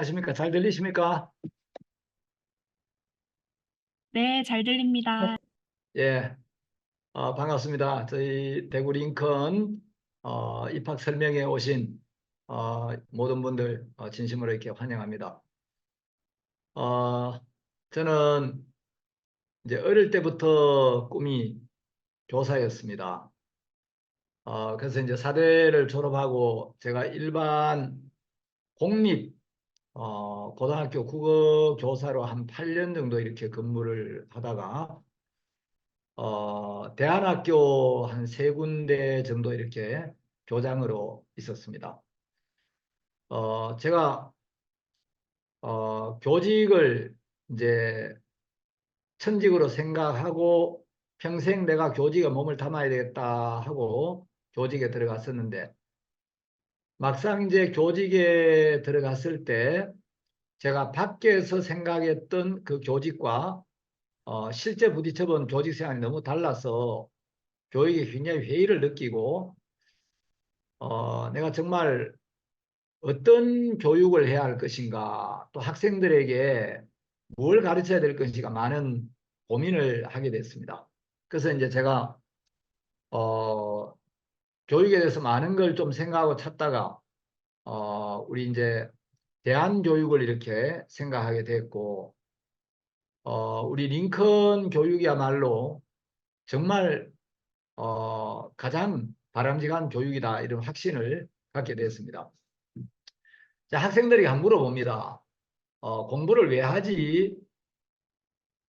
하십니까? 잘 들리십니까? 네, 잘 들립니다. 예, 반갑습니다. 저희 대구 링컨 입학 설명회 오신 모든 분들 진심으로 이렇게 환영합니다. 어, 저는 이제 어릴 때부터 꿈이 교사였습니다. 그래서 이제 사대를 졸업하고 제가 일반 공립 고등학교 국어 교사로 한 8년 정도 이렇게 근무를 하다가 대안학교 한 세 군데 정도 이렇게 교장으로 있었습니다. 제가 교직을 이제 천직으로 생각하고 평생 내가 교직에 몸을 담아야 되겠다 하고 교직에 들어갔었는데 막상 이제 교직에 들어갔을 때 제가 밖에서 생각했던 그 교직과 실제 부딪혀본 교직 생활이 너무 달라서 교육에 굉장히 회의를 느끼고 내가 정말 어떤 교육을 해야 할 것인가, 또 학생들에게 뭘 가르쳐야 될 것인가 많은 고민을 하게 됐습니다. 그래서 이제 제가 어, 교육에 대해서 많은 걸 좀 생각하고 찾다가 우리 이제 대안교육을 이렇게 생각하게 됐고 우리 링컨 교육이야말로 정말 가장 바람직한 교육이다 이런 확신을 갖게 됐습니다. 자, 학생들이 한번 물어봅니다. 공부를 왜 하지?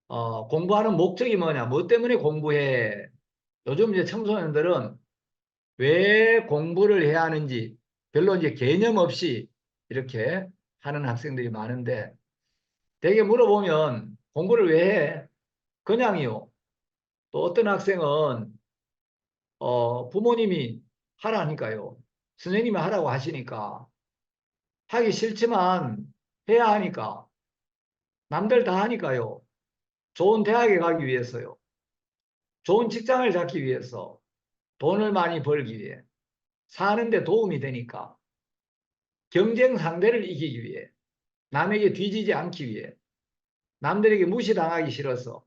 공부하는 목적이 뭐냐? 뭐 때문에 공부해? 요즘 이제 청소년들은 왜 공부를 해야 하는지 별로 이제 개념 없이 이렇게 하는 학생들이 많은데 대개 물어보면 공부를 왜 해? 그냥이요. 또 어떤 학생은 부모님이 하라니까요. 선생님이 하라고 하시니까 하기 싫지만 해야 하니까 남들 다 하니까요. 좋은 대학에 가기 위해서요. 좋은 직장을 잡기 위해서, 돈을 많이 벌기 위해, 사는데 도움이 되니까, 경쟁 상대를 이기기 위해, 남에게 뒤지지 않기 위해, 남들에게 무시당하기 싫어서,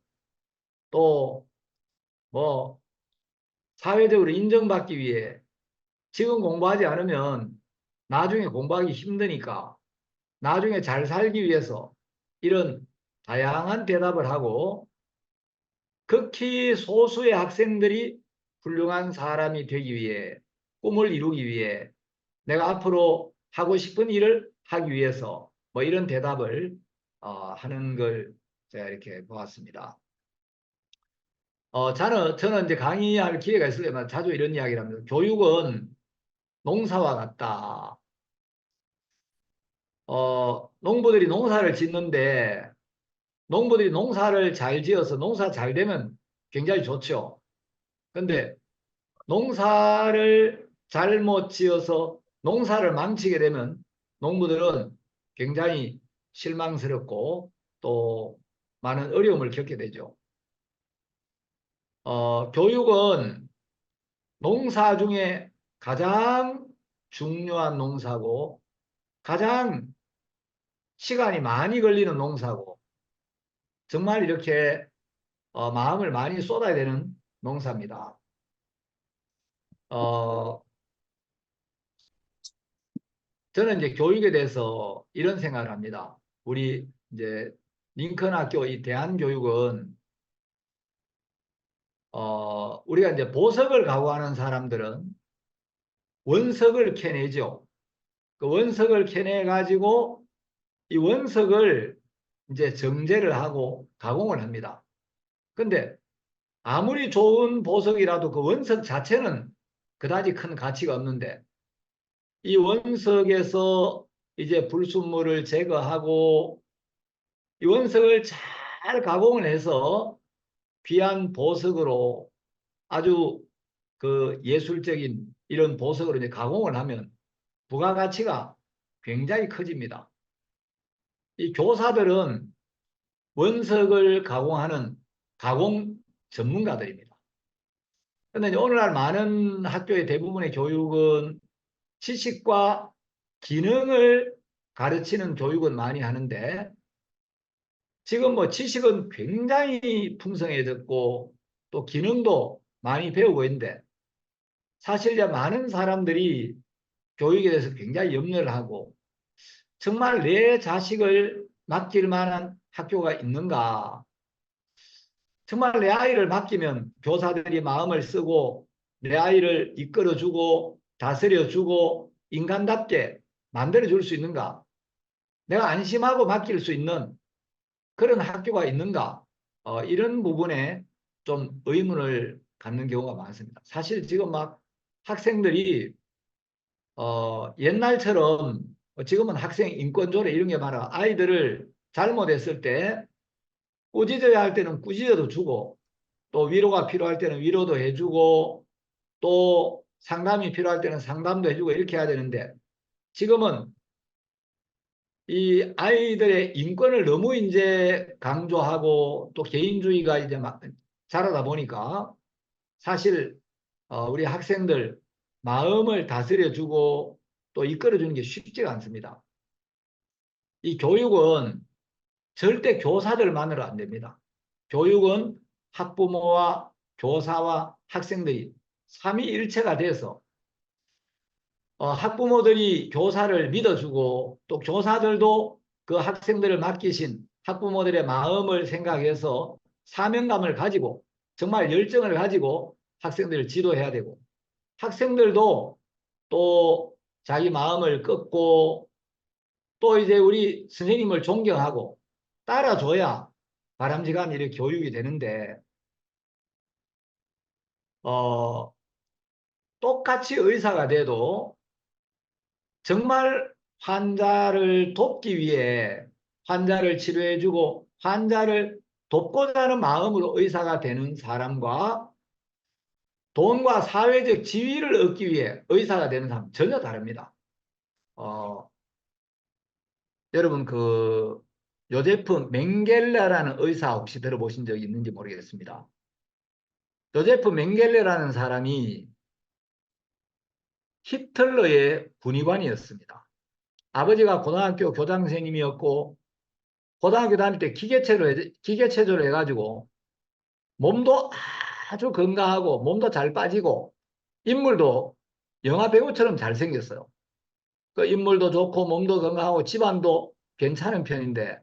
또 뭐 사회적으로 인정받기 위해 지금 공부하지 않으면 나중에 공부하기 힘드니까 나중에 잘 살기 위해서 이런 다양한 대답을 하고 극히 소수의 학생들이 훌륭한 사람이 되기 위해 꿈을 이루기 위해 내가 앞으로 하고 싶은 일을 하기 위해서 뭐 이런 대답을 하는 걸 제가 이렇게 보았습니다. 저는 이제 강의할 기회가 있을 때마다 자주 이런 이야기를 합니다. 교육은 농사와 같다. 농부들이 농사를 짓는데 농부들이 농사를 잘 지어서 농사 잘 되면 굉장히 좋죠. 근데 농사를 잘못 지어서 농사를 망치게 되면 농부들은 굉장히 실망스럽고 또 많은 어려움을 겪게 되죠. 교육은 농사 중에 가장 중요한 농사고 가장 시간이 많이 걸리는 농사고 정말 이렇게 마음을 많이 쏟아야 되는 농사입니다. 어, 저는 이제 교육에 대해서 이런 생각을 합니다. 우리 이제 링컨 학교 이 대한교육은 우리가 이제 보석을 가구하는 사람들은 원석을 캐내죠. 그 원석을 캐내 가지고 이 원석을 이제 정제를 하고 가공을 합니다. 근데 아무리 좋은 보석이라도 그 원석 자체는 그다지 큰 가치가 없는데 이 원석에서 이제 불순물을 제거하고 이 원석을 잘 가공을 해서 귀한 보석으로 아주 그 예술적인 이런 보석으로 이제 가공을 하면 부가가치가 굉장히 커집니다. 이 교사들은 원석을 가공하는 가공 전문가들입니다. 그런데 오늘날 많은 학교의 대부분의 교육은 지식과 기능을 가르치는 교육은 많이 하는데 지금 뭐 지식은 굉장히 풍성해졌고 또 기능도 많이 배우고 있는데 사실 이제 많은 사람들이 교육에 대해서 굉장히 염려를 하고 정말 내 자식을 맡길 만한 학교가 있는가? 정말 내 아이를 맡기면 교사들이 마음을 쓰고 내 아이를 이끌어주고 다스려주고 인간답게 만들어줄 수 있는가? 내가 안심하고 맡길 수 있는 그런 학교가 있는가? 이런 부분에 좀 의문을 갖는 경우가 많습니다. 사실 지금 막 학생들이 옛날처럼 지금은 학생 인권조례 이런 게 많아. 아이들을 잘못했을 때 꾸짖어야 할 때는 꾸짖어도 주고 또 위로가 필요할 때는 위로도 해주고 또 상담이 필요할 때는 상담도 해주고 이렇게 해야 되는데 지금은 이 아이들의 인권을 너무 이제 강조하고 또 개인주의가 이제 막 자라다 보니까 사실 우리 학생들 마음을 다스려주고 또 이끌어주는 게 쉽지가 않습니다. 이 교육은 절대 교사들만으로 안 됩니다. 교육은 학부모와 교사와 학생들이 삼위일체가 돼서 학부모들이 교사를 믿어주고 또 교사들도 그 학생들을 맡기신 학부모들의 마음을 생각해서 사명감을 가지고 정말 열정을 가지고 학생들을 지도해야 되고 학생들도 또 자기 마음을 꺾고 또 이제 우리 선생님을 존경하고 따라줘야 바람직한 이렇게 교육이 되는데 어, 똑같이 의사가 돼도 정말 환자를 돕기 위해 환자를 치료해주고 환자를 돕고자 하는 마음으로 의사가 되는 사람과 돈과 사회적 지위를 얻기 위해 의사가 되는 사람 전혀 다릅니다. 어, 여러분 그 요제프 맹겔레라는 의사 혹시 들어보신 적이 있는지 모르겠습니다. 요제프 맹겔레라는 사람이 히틀러의 군의관이었습니다. 아버지가 고등학교 교장 선생님이었고 고등학교 다닐 때 기계체조를 해가지고 몸도 아주 건강하고 몸도 잘 빠지고 인물도 영화 배우처럼 잘생겼어요. 그 인물도 좋고 몸도 건강하고 집안도 괜찮은 편인데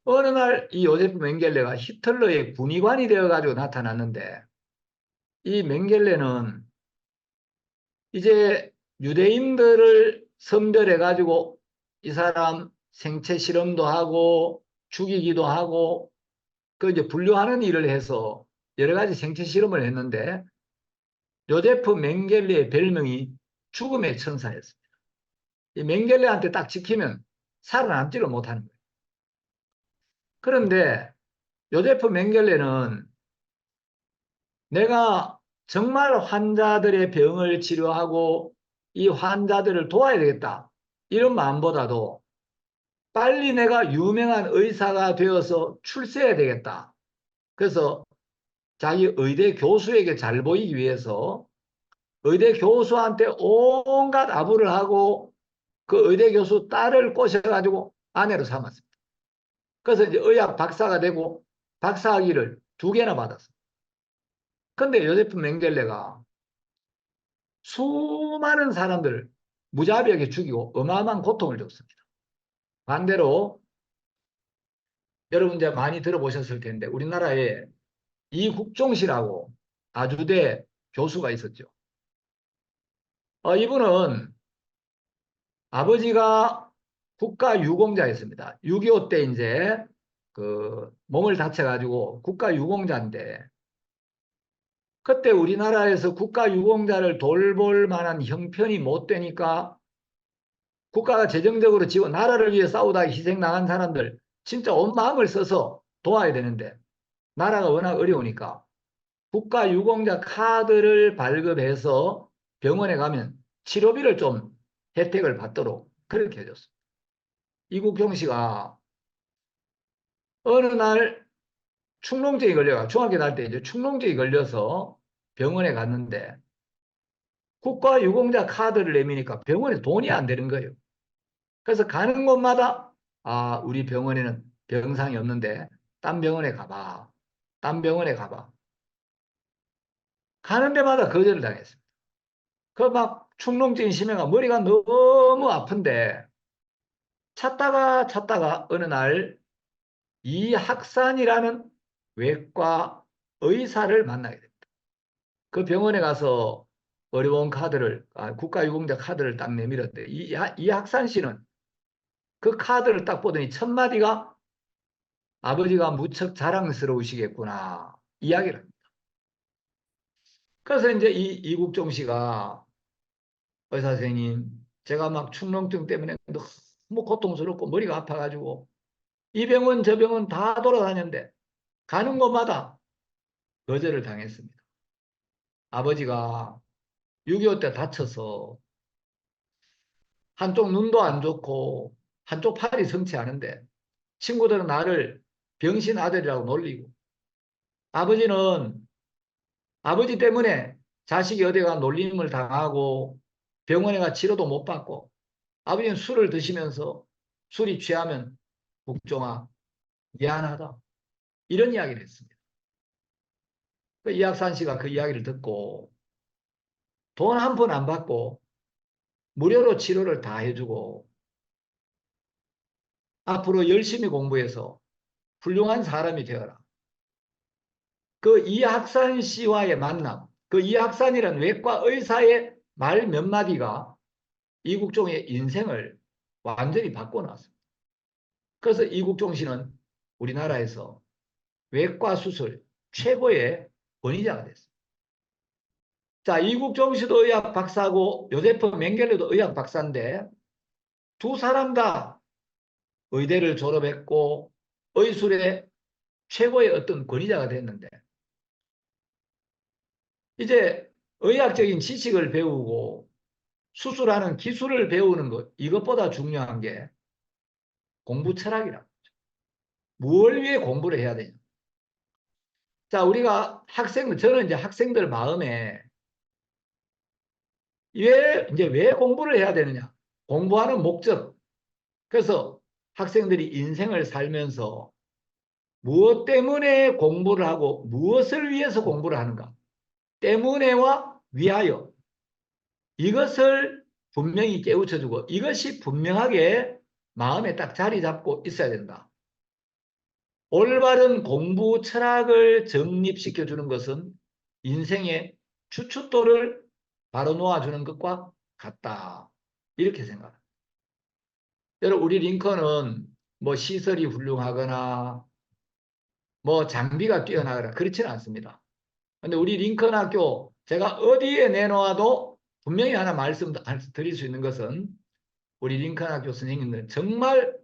어느 날 이 요제프 맹겔레가 히틀러의 군의관이 되어가지고 나타났는데 이 맹겔레는 이제 유대인들을 선별해가지고 이 사람 생체 실험도 하고 죽이기도 하고 그 이제 분류하는 일을 해서 여러 가지 생체 실험을 했는데 요제프 맹겔레의 별명이 죽음의 천사였습니다. 이 맹겔레한테 딱 지키면 살아남지를 못하는 거예요. 그런데 요제프 맹겔레는 내가 정말 환자들의 병을 치료하고 이 환자들을 도와야 되겠다. 이런 마음보다도 빨리 내가 유명한 의사가 되어서 출세해야 되겠다. 그래서 자기 의대 교수에게 잘 보이기 위해서 의대 교수한테 온갖 아부를 하고 그 의대 교수 딸을 꼬셔가지고 아내로 삼았습니다. 그래서 이제 의학 박사가 되고 박사학위를 2개나 받았습니다. 근데 요제프 맹겔레가 수많은 사람들을 무자비하게 죽이고 어마어마한 고통을 줬습니다. 반대로 여러분 이제 많이 들어보셨을 텐데 우리나라에 이국종씨라고 아주대 교수가 있었죠. 이분은 아버지가 국가유공자였습니다. 6.25 때 이제 그 몸을 다쳐가지고 국가유공자인데 그때 우리나라에서 국가유공자를 돌볼 만한 형편이 못 되니까 국가가 재정적으로 지원, 나라를 위해 싸우다 희생 당한 사람들 진짜 온 마음을 써서 도와야 되는데 나라가 워낙 어려우니까 국가유공자 카드를 발급해서 병원에 가면 치료비를 좀 혜택을 받도록 그렇게 해줬습니다. 이국경 씨가 어느 날 축농증이 걸려가 중학교 다닐 때 이제 축농증이 걸려서 병원에 갔는데 국가유공자 카드를 내미니까 병원에 돈이 안 되는 거예요. 그래서 가는 곳마다 우리 병원에는 병상이 없는데 딴 병원에 가봐. 딴 병원에 가봐. 가는 데마다 거절을 당했습니다. 그 막 축농증이 심해가 머리가 너무 아픈데 찾다가 어느 날 이학산이라는 외과 의사를 만나게 됩니다. 그 병원에 가서 어려운 카드를 국가유공자 카드를 딱 내밀었대. 이학산 씨는 그 카드를 딱 보더니 첫 마디가 아버지가 무척 자랑스러우시겠구나 이야기를 합니다. 그래서 이제 이국종 씨가 의사 선생님 제가 막 축농증 때문에 너무 고통스럽고 머리가 아파가지고 이 병원 저 병원 다 돌아다녔는데 가는 곳마다 거절을 당했습니다. 아버지가 6.25 때 다쳐서 한쪽 눈도 안 좋고 한쪽 팔이 성치 않은데 친구들은 나를 병신 아들이라고 놀리고 아버지는 아버지 때문에 자식이 어디가 놀림을 당하고 병원에 가 치료도 못 받고 아버지는 술을 드시면서 술이 취하면 국종아 미안하다 이런 이야기를 했습니다. 그 이학산 씨가 그 이야기를 듣고 돈 한 푼 안 받고 무료로 치료를 다 해주고 앞으로 열심히 공부해서 훌륭한 사람이 되어라. 그 이학산 씨와의 만남, 그 이학산이라는 외과 의사의 말 몇 마디가 이국종의 인생을 완전히 바꿔놨습니다. 그래서 이국종 씨는 우리나라에서 외과 수술 최고의 권위자가 됐습니다. 자, 이국종 씨도 의학 박사고 요세프 맹겔레도 의학 박사인데 두 사람 다 의대를 졸업했고 의술의 최고의 어떤 권위자가 됐는데 이제 의학적인 지식을 배우고 수술하는 기술을 배우는 것 이것보다 중요한 게 공부 철학이라고. 뭘 위해 공부를 해야 되냐. 자, 우리가 저는 이제 학생들 마음에 왜 공부를 해야 되느냐. 공부하는 목적. 그래서 학생들이 인생을 살면서 무엇 때문에 공부를 하고 무엇을 위해서 공부를 하는가. 때문에와 위하여. 이것을 분명히 깨우쳐주고 이것이 분명하게 마음에 딱 자리 잡고 있어야 된다. 올바른 공부 철학을 정립시켜주는 것은 인생의 추춧돌을 바로 놓아주는 것과 같다. 이렇게 생각합니다. 여러분, 우리 링컨은 뭐 시설이 훌륭하거나 뭐 장비가 뛰어나거나 그렇지는 않습니다. 근데 우리 링컨 학교 제가 어디에 내놓아도 분명히 하나 말씀드릴 수 있는 것은 우리 링컨 학교 선생님들 정말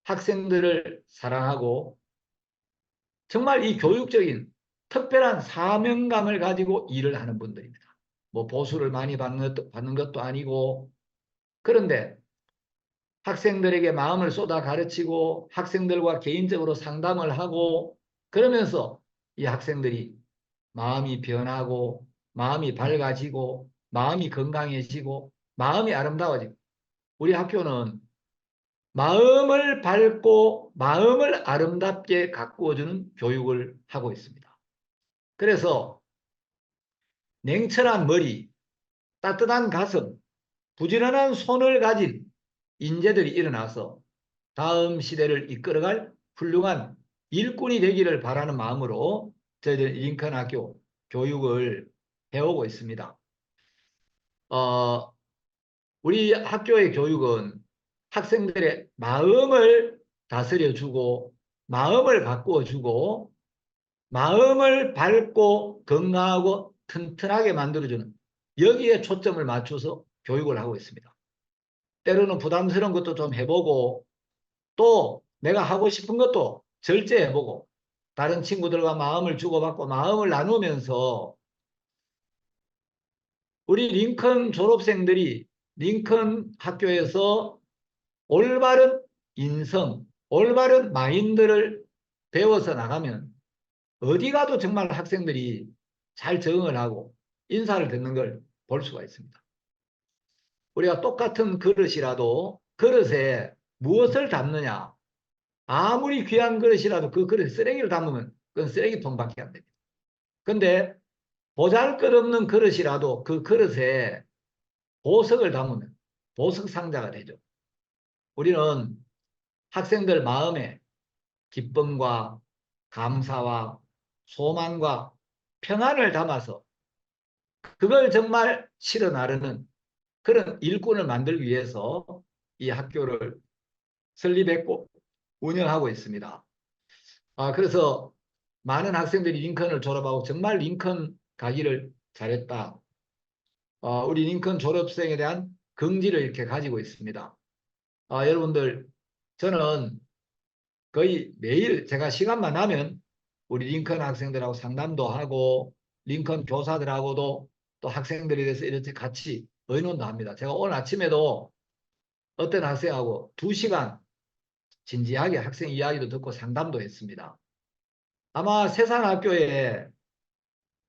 학생들을 사랑하고 정말 이 교육적인 특별한 사명감을 가지고 일을 하는 분들입니다. 뭐 보수를 많이 받는 것도 아니고 그런데 학생들에게 마음을 쏟아 가르치고 학생들과 개인적으로 상담을 하고 그러면서 이 학생들이 마음이 변하고 마음이 밝아지고 마음이 건강해지고 마음이 아름다워지고 우리 학교는 마음을 밝고 마음을 아름답게 가꾸어주는 교육을 하고 있습니다. 그래서 냉철한 머리, 따뜻한 가슴, 부지런한 손을 가진 인재들이 일어나서 다음 시대를 이끌어갈 훌륭한 일꾼이 되기를 바라는 마음으로 저희들 링컨 학교 교육을 해오고 있습니다. 우리 학교의 교육은 학생들의 마음을 다스려주고 마음을 바꾸어주고 마음을 밝고 건강하고 튼튼하게 만들어주는 여기에 초점을 맞춰서 교육을 하고 있습니다. 때로는 부담스러운 것도 좀 해보고 또 내가 하고 싶은 것도 절제해보고 다른 친구들과 마음을 주고받고 마음을 나누면서 우리 링컨 졸업생들이 링컨 학교에서 올바른 인성, 올바른 마인드를 배워서 나가면 어디 가도 정말 학생들이 잘 적응을 하고 인사를 듣는 걸 볼 수가 있습니다. 우리가 똑같은 그릇이라도 그릇에 무엇을 담느냐? 아무리 귀한 그릇이라도 그 그릇에 쓰레기를 담으면 그건 쓰레기통밖에 안 됩니다. 근데 보잘것없는 그릇이라도 그 그릇에 보석을 담으면 보석 상자가 되죠. 우리는 학생들 마음에 기쁨과 감사와 소망과 평안을 담아서 그걸 정말 실어 나르는 그런 일꾼을 만들기 위해서 이 학교를 설립했고 운영하고 있습니다. 그래서 많은 학생들이 링컨을 졸업하고 정말 링컨 가기를 잘했다. 우리 링컨 졸업생에 대한 긍지를 이렇게 가지고 있습니다. 여러분들, 저는 거의 매일 제가 시간만 나면 우리 링컨 학생들하고 상담도 하고 링컨 교사들하고도 또 학생들에 대해서 이렇게 같이 의논도 합니다. 제가 오늘 아침에도 어떤 학생하고 2시간 진지하게 학생 이야기도 듣고 상담도 했습니다. 아마 세상 학교에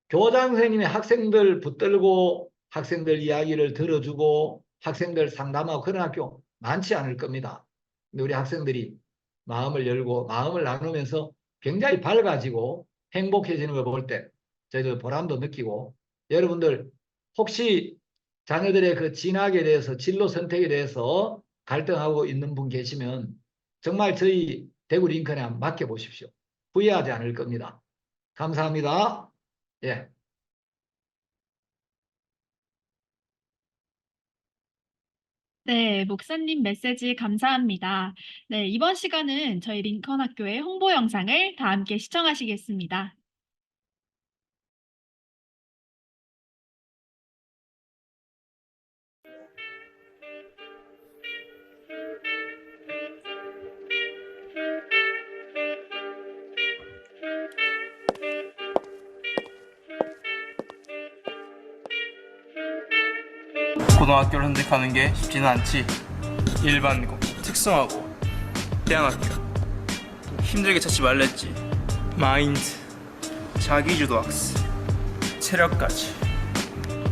교장 선생님이 학생들 붙들고 학생들 이야기를 들어주고 학생들 상담하고 그런 학교 많지 않을 겁니다. 근데 우리 학생들이 마음을 열고 마음을 나누면서 굉장히 밝아지고 행복해지는 걸 볼 때 저희들 보람도 느끼고, 여러분들 혹시 자녀들의 그 진학에 대해서 진로 선택에 대해서 갈등하고 있는 분 계시면 정말 저희 대구 링컨에 한번 맡겨보십시오. 후회하지 않을 겁니다. 감사합니다. 예. 네, 목사님 메시지 감사합니다. 네, 이번 시간은 저희 링컨 학교의 홍보 영상을 다 함께 시청하시겠습니다. 고등학교를 선택하는 게 쉽지는 않지. 일반고, 특성화고, 대안학교. 힘들게 찾지 말랬지. 마인드, 자기주도 학습, 체력까지.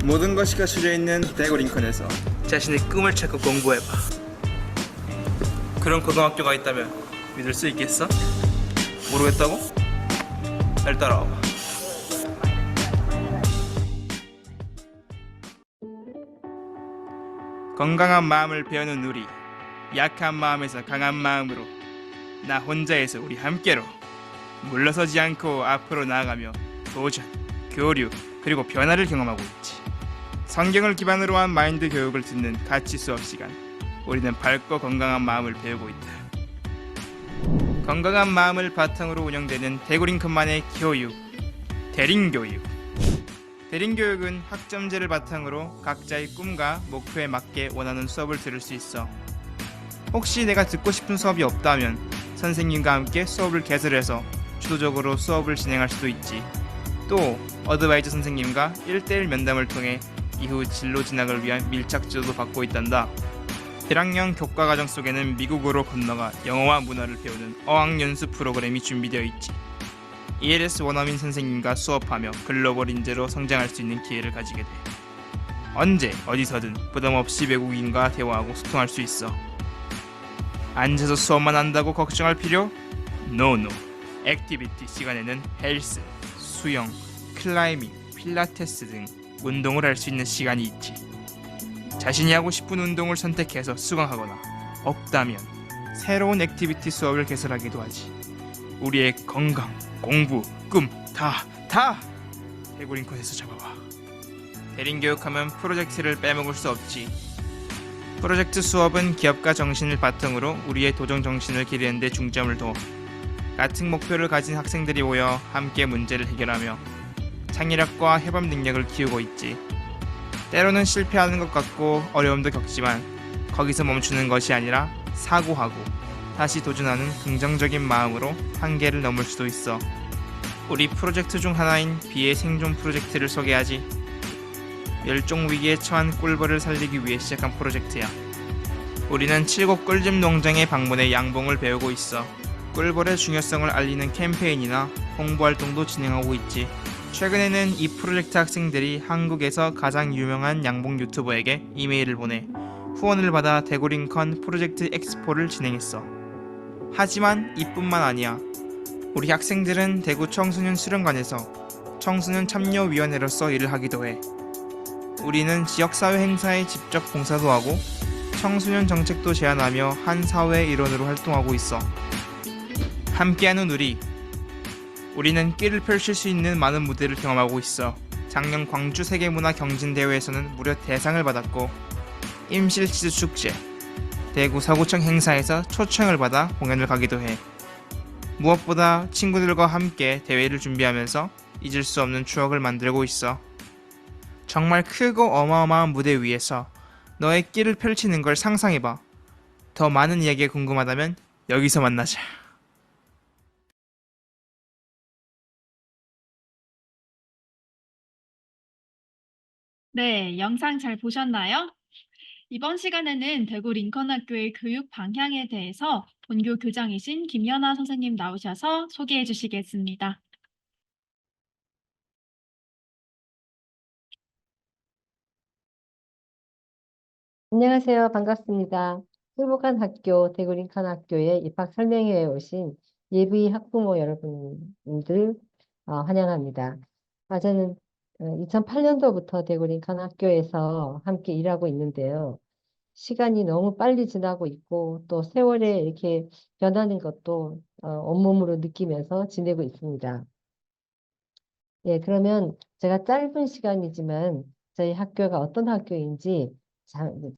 모든 것이 갖춰져 있는 대구 링컨에서 자신의 꿈을 찾고 공부해봐. 그런 고등학교가 있다면 믿을 수 있겠어? 모르겠다고? 날 따라와봐. 건강한 마음을 배우는 우리, 약한 마음에서 강한 마음으로, 나 혼자에서 우리 함께로 물러서지 않고 앞으로 나아가며 도전, 교류, 그리고 변화를 경험하고 있지. 성경을 기반으로 한 마인드 교육을 듣는 가치 수업 시간, 우리는 밝고 건강한 마음을 배우고 있다. 건강한 마음을 바탕으로 운영되는 대구 링컨만의 교육, 대링교육. 대링교육은 학점제를 바탕으로 각자의 꿈과 목표에 맞게 원하는 수업을 들을 수 있어. 혹시 내가 듣고 싶은 수업이 없다면 선생님과 함께 수업을 개설해서 주도적으로 수업을 진행할 수도 있지. 또 어드바이저 선생님과 1대1 면담을 통해 이후 진로 진학을 위한 밀착 지도도 받고 있단다. 1학년 교과과정 속에는 미국으로 건너가 영어와 문화를 배우는 어학연수 프로그램이 준비되어 있지. ELS 원어민 선생님과 수업하며 글로벌 인재로 성장할 수 있는 기회를 가지게 돼. 언제 어디서든 부담없이 외국인과 대화하고 소통할 수 있어. 앉아서 수업만 한다고 걱정할 필요? 노노. 액티비티 시간에는 헬스, 수영, 클라이밍, 필라테스 등 운동을 할 수 있는 시간이 있지. 자신이 하고 싶은 운동을 선택해서 수강하거나 없다면 새로운 액티비티 수업을 개설하기도 하지. 우리의 건강, 공부, 꿈 다 대구 링컨에서 잡아봐. 대링교육하면 프로젝트를 빼먹을 수 없지. 프로젝트 수업은 기업가 정신을 바탕으로 우리의 도전 정신을 기르는 데 중점을 둬. 같은 목표를 가진 학생들이 모여 함께 문제를 해결하며 창의력과 협업 능력을 키우고 있지. 때로는 실패하는 것 같고 어려움도 겪지만 거기서 멈추는 것이 아니라 사고하고 다시 도전하는 긍정적인 마음으로 한계를 넘을 수도 있어. 우리 프로젝트 중 하나인 비의 생존 프로젝트를 소개하지. 멸종 위기에 처한 꿀벌을 살리기 위해 시작한 프로젝트야. 우리는 7곳 꿀집 농장에 방문해 양봉을 배우고 있어. 꿀벌의 중요성을 알리는 캠페인이나 홍보 활동도 진행하고 있지. 최근에는 이 프로젝트 학생들이 한국에서 가장 유명한 양봉 유튜버에게 이메일을 보내 후원을 받아 대구 링컨 프로젝트 엑스포를 진행했어. 하지만 이뿐만 아니야. 우리 학생들은 대구 청소년 수련관에서 청소년 참여위원회로서 일을 하기도 해. 우리는 지역사회 행사에 직접 봉사도 하고 청소년 정책도 제안하며 한 사회 일원으로 활동하고 있어. 함께하는 우리는 끼를 펼칠 수 있는 많은 무대를 경험하고 있어. 작년 광주 세계문화경진대회에서는 무려 대상을 받았고 임실치즈축제, 대구 서구청 행사에서 초청을 받아 공연을 가기도 해. 무엇보다 친구들과 함께 대회를 준비하면서 잊을 수 없는 추억을 만들고 있어. 정말 크고 어마어마한 무대 위에서 너의 끼를 펼치는 걸 상상해봐. 더 많은 이야기가 궁금하다면 여기서 만나자. 네, 영상 잘 보셨나요? 이번 시간에는 대구 링컨학교의 교육 방향에 대해서 본교 교장이신 김연아 선생님 나오셔서 소개해 주시겠습니다. 안녕하세요. 반갑습니다. 행복한 학교 대구 링컨 학교에 입학 설명회에 오신 예비 학부모 여러분들 환영합니다. 저는 2008년도부터 대구 링컨 학교에서 함께 일하고 있는데요. 시간이 너무 빨리 지나고 있고 또 세월에 이렇게 변하는 것도 온몸으로 느끼면서 지내고 있습니다. 예, 그러면 제가 짧은 시간이지만 저희 학교가 어떤 학교인지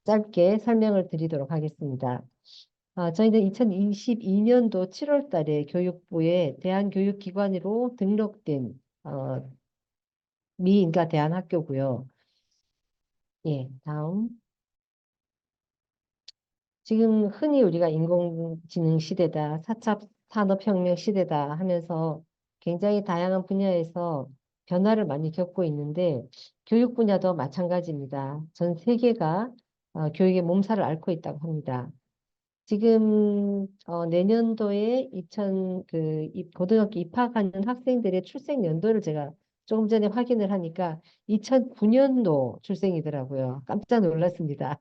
짧게 설명을 드리도록 하겠습니다. 저희는 2022년도 7월 달에 교육부에 대한교육기관으로 등록된 미인가 대한학교고요. 예, 다음. 지금 흔히 우리가 인공지능 시대다, 4차 산업혁명 시대다 하면서 굉장히 다양한 분야에서 변화를 많이 겪고 있는데 교육 분야도 마찬가지입니다. 전 세계가 교육의 몸살을 앓고 있다고 합니다. 지금 내년도에 고등학교 입학하는 학생들의 출생 연도를 제가 조금 전에 확인을 하니까 2009년도 출생이더라고요. 깜짝 놀랐습니다.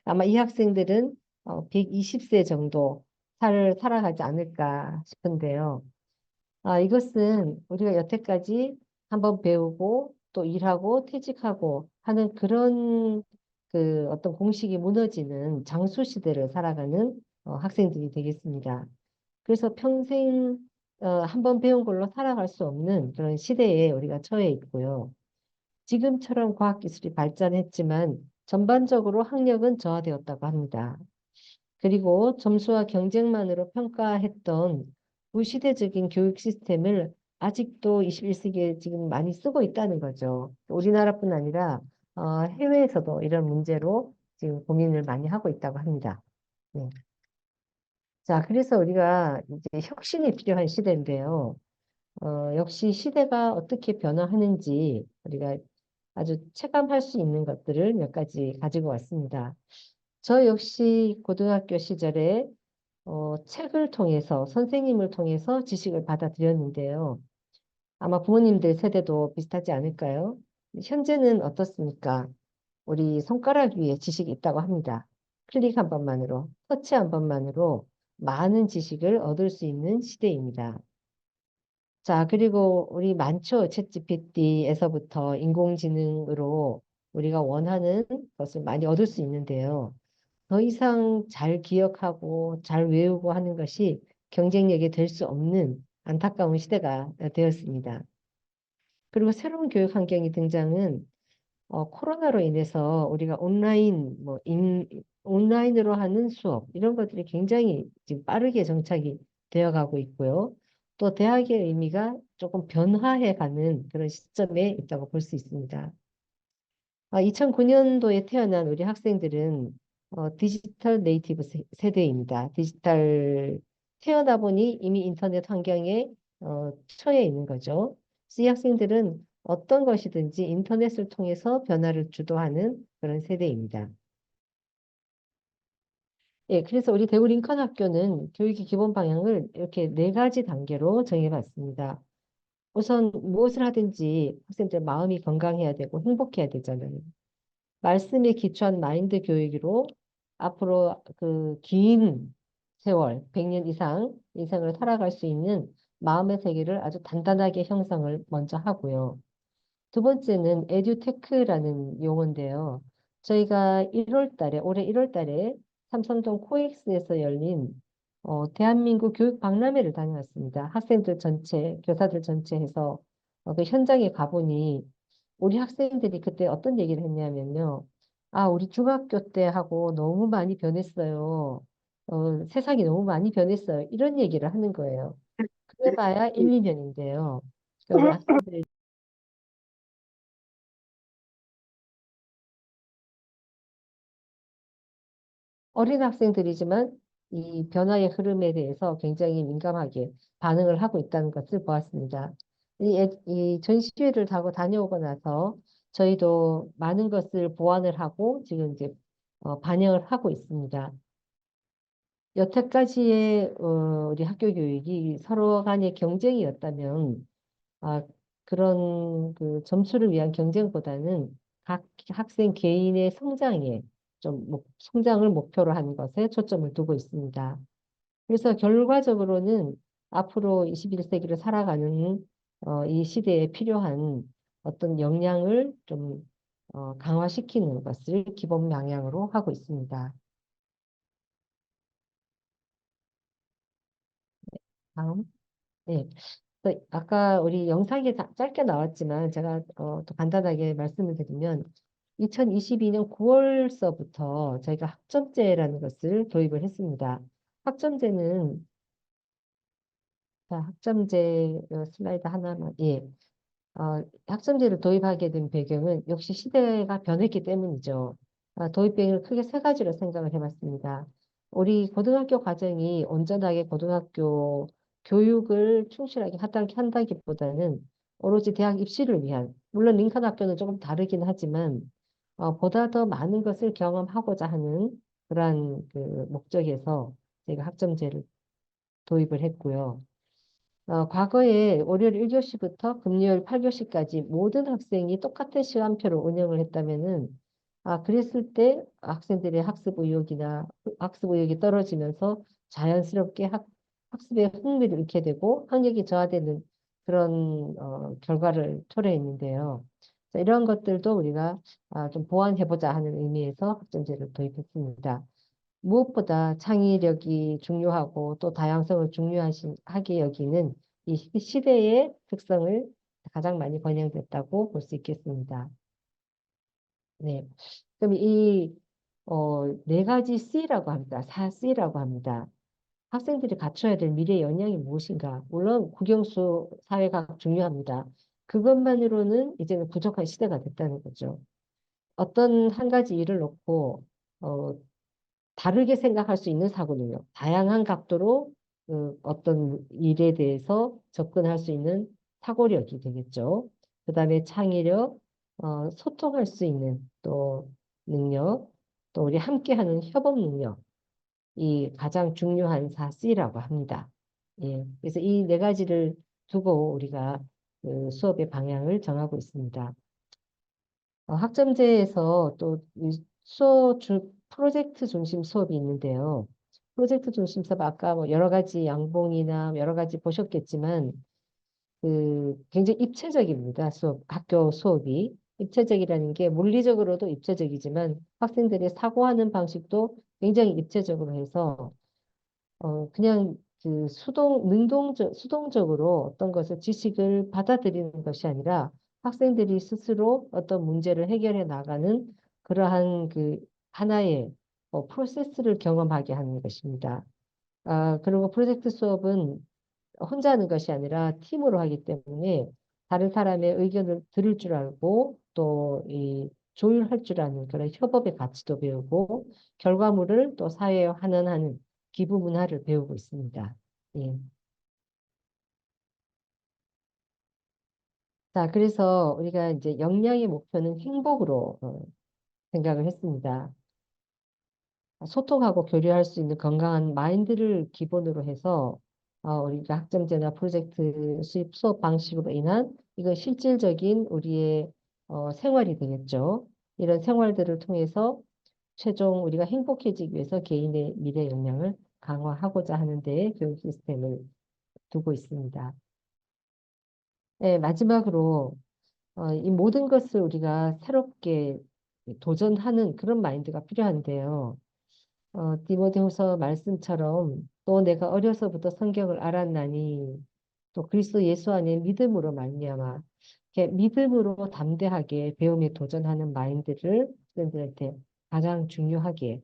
아마 이 학생들은 120세 정도 살아가지 않을까 싶은데요. 이것은 우리가 여태까지 한번 배우고 또 일하고 퇴직하고 하는 그런 그 어떤 공식이 무너지는 장수 시대를 살아가는 학생들이 되겠습니다. 그래서 평생 한번 배운 걸로 살아갈 수 없는 그런 시대에 우리가 처해 있고요. 지금처럼 과학기술이 발전했지만 전반적으로 학력은 저하되었다고 합니다. 그리고 점수와 경쟁만으로 평가했던 구시대적인 교육 시스템을 아직도 21세기에 지금 많이 쓰고 있다는 거죠. 우리나라뿐 아니라 해외에서도 이런 문제로 지금 고민을 많이 하고 있다고 합니다. 네. 자, 그래서 우리가 이제 혁신이 필요한 시대인데요. 역시 시대가 어떻게 변화하는지 우리가 아주 체감할 수 있는 것들을 몇 가지 가지고 왔습니다. 저 역시 고등학교 시절에 책을 통해서 선생님을 통해서 지식을 받아들였는데요. 아마 부모님들 세대도 비슷하지 않을까요? 현재는 어떻습니까? 우리 손가락 위에 지식이 있다고 합니다. 클릭 한 번만으로, 터치 한 번만으로 많은 지식을 얻을 수 있는 시대입니다. 자, 그리고 우리 많죠. 챗GPT에서부터 인공지능으로 우리가 원하는 것을 많이 얻을 수 있는데요. 더 이상 잘 기억하고 잘 외우고 하는 것이 경쟁력이 될 수 없는 안타까운 시대가 되었습니다. 그리고 새로운 교육 환경이 등장은 코로나로 인해서 우리가 온라인으로 하는 수업 이런 것들이 굉장히 지금 빠르게 정착이 되어가고 있고요. 또 대학의 의미가 조금 변화해가는 그런 시점에 있다고 볼 수 있습니다. 2009년도에 태어난 우리 학생들은 디지털 네이티브 세대입니다. 태어나 보니 이미 인터넷 환경에 처해 있는 거죠. 이 학생들은 어떤 것이든지 인터넷을 통해서 변화를 주도하는 그런 세대입니다. 예, 그래서 우리 대구 링컨 학교는 교육의 기본 방향을 이렇게 4가지 단계로 정해봤습니다. 우선 무엇을 하든지 학생들 마음이 건강해야 되고 행복해야 되잖아요. 말씀에 기초한 마인드 교육으로 앞으로 그 긴 세월, 100년 이상 인생을 살아갈 수 있는 마음의 세계를 아주 단단하게 형성을 먼저 하고요. 두 번째는 에듀테크라는 용어인데요. 저희가 1월 달에, 올해 1월 달에 삼성동 코엑스에서 열린 대한민국 교육 박람회를 다녀왔습니다. 학생들 전체, 교사들 전체 해서 그 현장에 가보니 우리 학생들이 그때 어떤 얘기를 했냐면요. 아, 우리 중학교 때 하고 너무 많이 변했어요. 세상이 너무 많이 변했어요. 이런 얘기를 하는 거예요. 그래봐야 1, 2년인데요. 우리 학생들이 어린 학생들이지만 이 변화의 흐름에 대해서 굉장히 민감하게 반응을 하고 있다는 것을 보았습니다. 이 전시회를 하고 다녀오고 나서 저희도 많은 것을 보완을 하고 지금 이제 반영을 하고 있습니다. 여태까지의 우리 학교 교육이 서로 간의 경쟁이었다면 그런 그 점수를 위한 경쟁보다는 각 학생 개인의 성장에 성장을 목표로 하는 것에 초점을 두고 있습니다. 그래서 결과적으로는 앞으로 21세기를 살아가는 이 시대에 필요한 어떤 역량을 좀 강화시키는 것을 기본 방향으로 하고 있습니다. 다음. 네. 아까 우리 영상에 짧게 나왔지만 제가 또 간단하게 말씀을 드리면 2022년 9월서부터 저희가 학점제라는 것을 도입을 했습니다. 학점제는 자, 학점제 슬라이드 하나만 예. 학점제를 도입하게 된 배경은 역시 시대가 변했기 때문이죠. 도입 배경을 크게 세 가지로 생각을 해봤습니다. 우리 고등학교 과정이 온전하게 고등학교 교육을 충실하게 한다기보다는 오로지 대학 입시를 위한, 물론 링컨 학교는 조금 다르긴 하지만 보다 더 많은 것을 경험하고자 하는 그러한 그 목적에서 저희가 학점제를 도입을 했고요. 과거에 월요일 1교시부터 금요일 8교시까지 모든 학생이 똑같은 시간표로 운영을 했다면은, 그랬을 때 학생들의 학습 의욕이 떨어지면서 자연스럽게 학습에 흥미를 잃게 되고 학력이 저하되는 그런 결과를 초래했는데요. 이런 것들도 우리가 좀 보완해보자 하는 의미에서 학점제를 도입했습니다. 무엇보다 창의력이 중요하고 또 다양성을 중요하게 여기는 이 시대의 특성을 가장 많이 반영됐다고 볼 수 있겠습니다. 네. 그럼 네 가지 C라고 합니다. 4C라고 합니다. 학생들이 갖춰야 될 미래 역량이 무엇인가? 물론 국영수, 사회과학 중요합니다. 그것만으로는 이제는 부족한 시대가 됐다는 거죠. 어떤 한 가지 일을 놓고 어, 다르게 생각할 수 있는 사고능력, 다양한 각도로 어떤 일에 대해서 접근할 수 있는 사고력이 되겠죠. 그 다음에 창의력, 소통할 수 있는 또 능력, 또 우리 함께하는 협업 능력, 이 가장 중요한 4C라고 합니다. 예, 그래서 이 네 가지를 두고 우리가 그 수업의 방향을 정하고 있습니다. 학점제에서 또 프로젝트 중심 수업이 있는데요. 프로젝트 중심 수업 아까 뭐 여러 가지 양봉이나 여러 가지 보셨겠지만 굉장히 입체적입니다. 학교 수업이. 입체적이라는 게 물리적으로도 입체적이지만 학생들이 사고하는 방식도 굉장히 입체적으로 해서 그냥 수동적으로 어떤 것을 지식을 받아들이는 것이 아니라 학생들이 스스로 어떤 문제를 해결해 나가는 그러한 하나의 프로세스를 경험하게 하는 것입니다. 그리고 프로젝트 수업은 혼자 하는 것이 아니라 팀으로 하기 때문에 다른 사람의 의견을 들을 줄 알고 또 조율할 줄 아는 그런 협업의 가치도 배우고 결과물을 또 사회에 환원하는 기부 문화를 배우고 있습니다. 예. 자, 그래서 우리가 이제 역량의 목표는 행복으로 생각을 했습니다. 소통하고 교류할 수 있는 건강한 마인드를 기본으로 해서 우리가 학점제나 프로젝트 수입 수업 방식으로 인한 이건 실질적인 우리의 생활이 되겠죠. 이런 생활들을 통해서 최종 우리가 행복해지기 위해서 개인의 미래 역량을 강화하고자 하는 데에 교육 시스템을 두고 있습니다. 네, 마지막으로 이 모든 것을 우리가 새롭게 도전하는 그런 마인드가 필요한데요. 디모데후서 말씀처럼 또 내가 어려서부터 성경을 알았나니 또 그리스도 예수 안에 믿음으로 말미암아 이렇게 믿음으로 담대하게 배움에 도전하는 마인드를 student들한테 가장 중요하게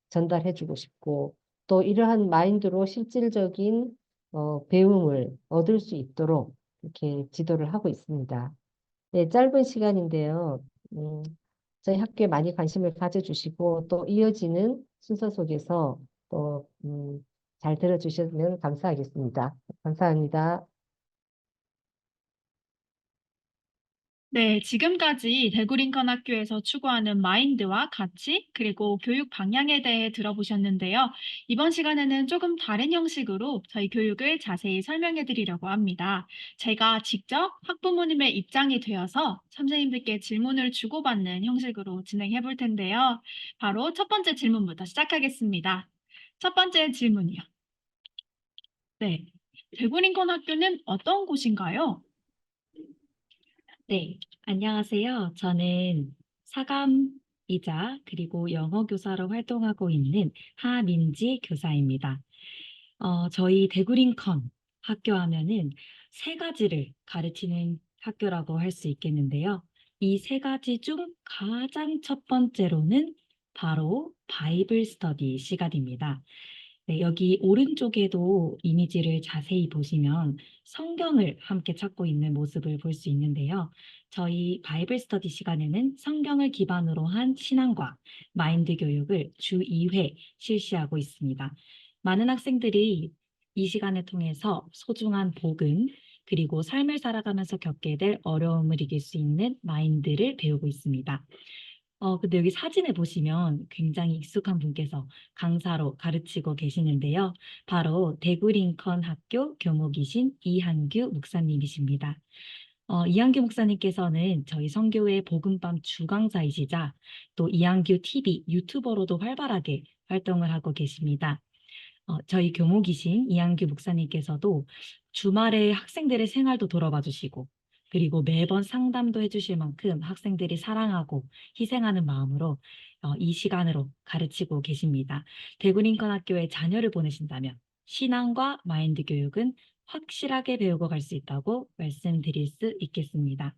전달해주고 싶고 또 이러한 마인드로 실질적인 배움을 얻을 수 있도록 이렇게 지도를 하고 있습니다. 네, 짧은 시간인데요. 음, 저희 학교에 많이 관심을 가져주시고 또 이어지는 순서 속에서 또 잘 들어주시면 감사하겠습니다. 감사합니다. 네, 지금까지 대구 링컨 학교에서 추구하는 마인드와 가치, 그리고 교육 방향에 대해 들어보셨는데요. 이번 시간에는 조금 다른 형식으로 저희 교육을 자세히 설명해 드리려고 합니다. 제가 직접 학부모님의 입장이 되어서 선생님들께 질문을 주고받는 형식으로 진행해 볼 텐데요. 바로 첫 번째 질문부터 시작하겠습니다. 첫 번째 질문이요. 네, 대구 링컨 학교는 어떤 곳인가요? 네, 안녕하세요. 저는 사감이자 그리고 영어 교사로 활동하고 있는 하민지 교사입니다. 저희 대구링컨 학교 하면은 세 가지를 가르치는 학교라고 할 수 있겠는데요. 이 세 가지 중 가장 첫 번째로는 바로 바이블 스터디 시간입니다. 네, 여기 오른쪽에도 이미지를 자세히 보시면 성경을 함께 찾고 있는 모습을 볼 수 있는데요. 저희 바이블 스터디 시간에는 성경을 기반으로 한 신앙과 마인드 교육을 주 2회 실시하고 있습니다. 많은 학생들이 이 시간을 통해서 소중한 복음, 그리고 삶을 살아가면서 겪게 될 어려움을 이길 수 있는 마인드를 배우고 있습니다. 근데 여기 사진을 보시면 굉장히 익숙한 분께서 강사로 가르치고 계시는데요. 바로 대구 링컨 학교 교목이신 이한규 목사님이십니다. 이한규 목사님께서는 저희 선교회 복음밤 주강사이시자 또 이한규 TV 유튜버로도 활발하게 활동을 하고 계십니다. 저희 교목이신 이한규 목사님께서도 주말에 학생들의 생활도 돌아봐 주시고 그리고 매번 상담도 해주실 만큼 학생들이 사랑하고 희생하는 마음으로 이 시간으로 가르치고 계십니다. 대구 링컨 학교에 자녀를 보내신다면 신앙과 마인드 교육은 확실하게 배우고 갈 수 있다고 말씀드릴 수 있겠습니다.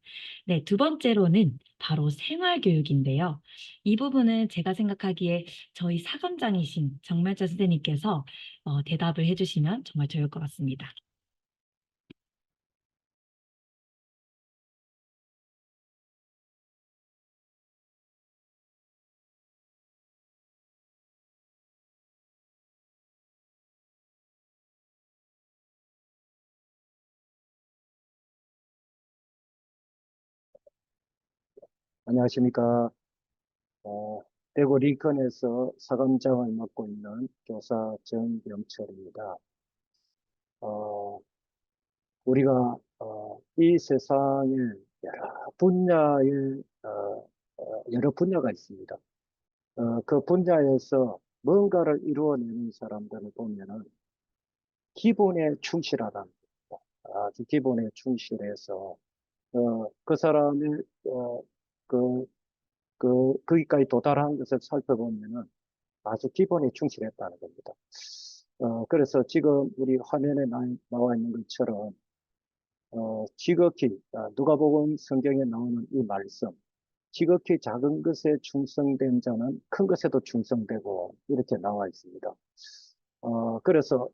네, 두 번째로는 바로 생활교육인데요. 이 부분은 제가 생각하기에 저희 사감장이신 정말자 선생님께서 대답을 해주시면 정말 좋을 것 같습니다. 안녕하십니까. 어, 대구 링컨에서 사감장을 맡고 있는 교사 정병철입니다. 어, 우리가 이 세상에 여러 분야의 여러 분야가 있습니다. 그 분야에서 뭔가를 이루어내는 사람들을 보면은 기본에 충실하다는 거, 아주 기본에 충실해서 그 사람의 그 거기까지 도달한 것을 살펴보면은 아주 기본에 충실했다는 겁니다. 그래서 지금 우리 화면에 나와 있는 것처럼, 지극히, 누가복음 성경에 나오는 이 말씀, 지극히 작은 것에 충성된 자는 큰 것에도 충성되고, 이렇게 나와 있습니다. 그래서,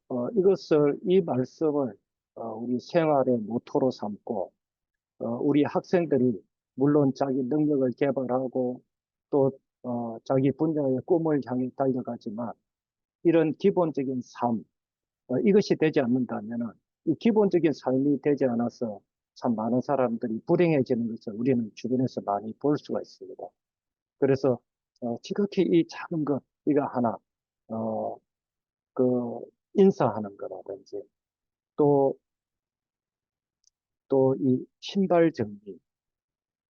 이 말씀을, 우리 생활의 모토로 삼고, 우리 학생들이 물론 자기 능력을 개발하고 또 자기 분야의 꿈을 향해 달려가지만 이런 기본적인 삶, 이것이 되지 않는다면은 이 기본적인 삶이 되지 않아서 참 많은 사람들이 불행해지는 것을 우리는 주변에서 많이 볼 수가 있습니다. 그래서 지극히 이 작은 것, 이거 하나, 어, 그 인사하는 거라든지 또 이 신발 정리,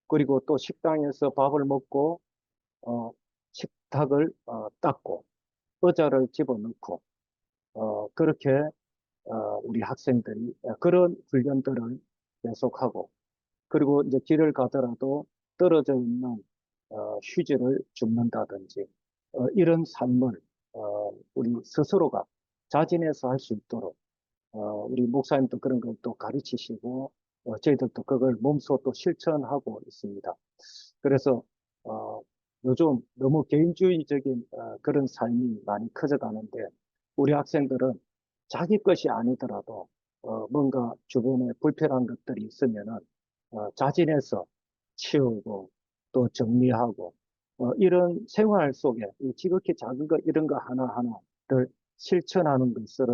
그리고 또 식당에서 밥을 먹고 어, 탁을 닦고 의자를 집어넣고 그렇게 우리 학생들이 그런 훈련들을 계속하고 그리고 이제 길을 가더라도 떨어져 있는 휴지를 줍는다든지 이런 삶을 우리 스스로가 자진해서 할 수 있도록 우리 목사님도 그런 걸 또 가르치시고 저희들도 그걸 몸소 또 실천하고 있습니다. 그래서 요즘 너무 개인주의적인 그런 삶이 많이 커져가는데 우리 학생들은 자기 것이 아니더라도 뭔가 주변에 불편한 것들이 있으면은 자진해서 치우고 또 정리하고 이런 생활 속에 이 지극히 작은 것 이런 거 하나하나를 실천하는 것을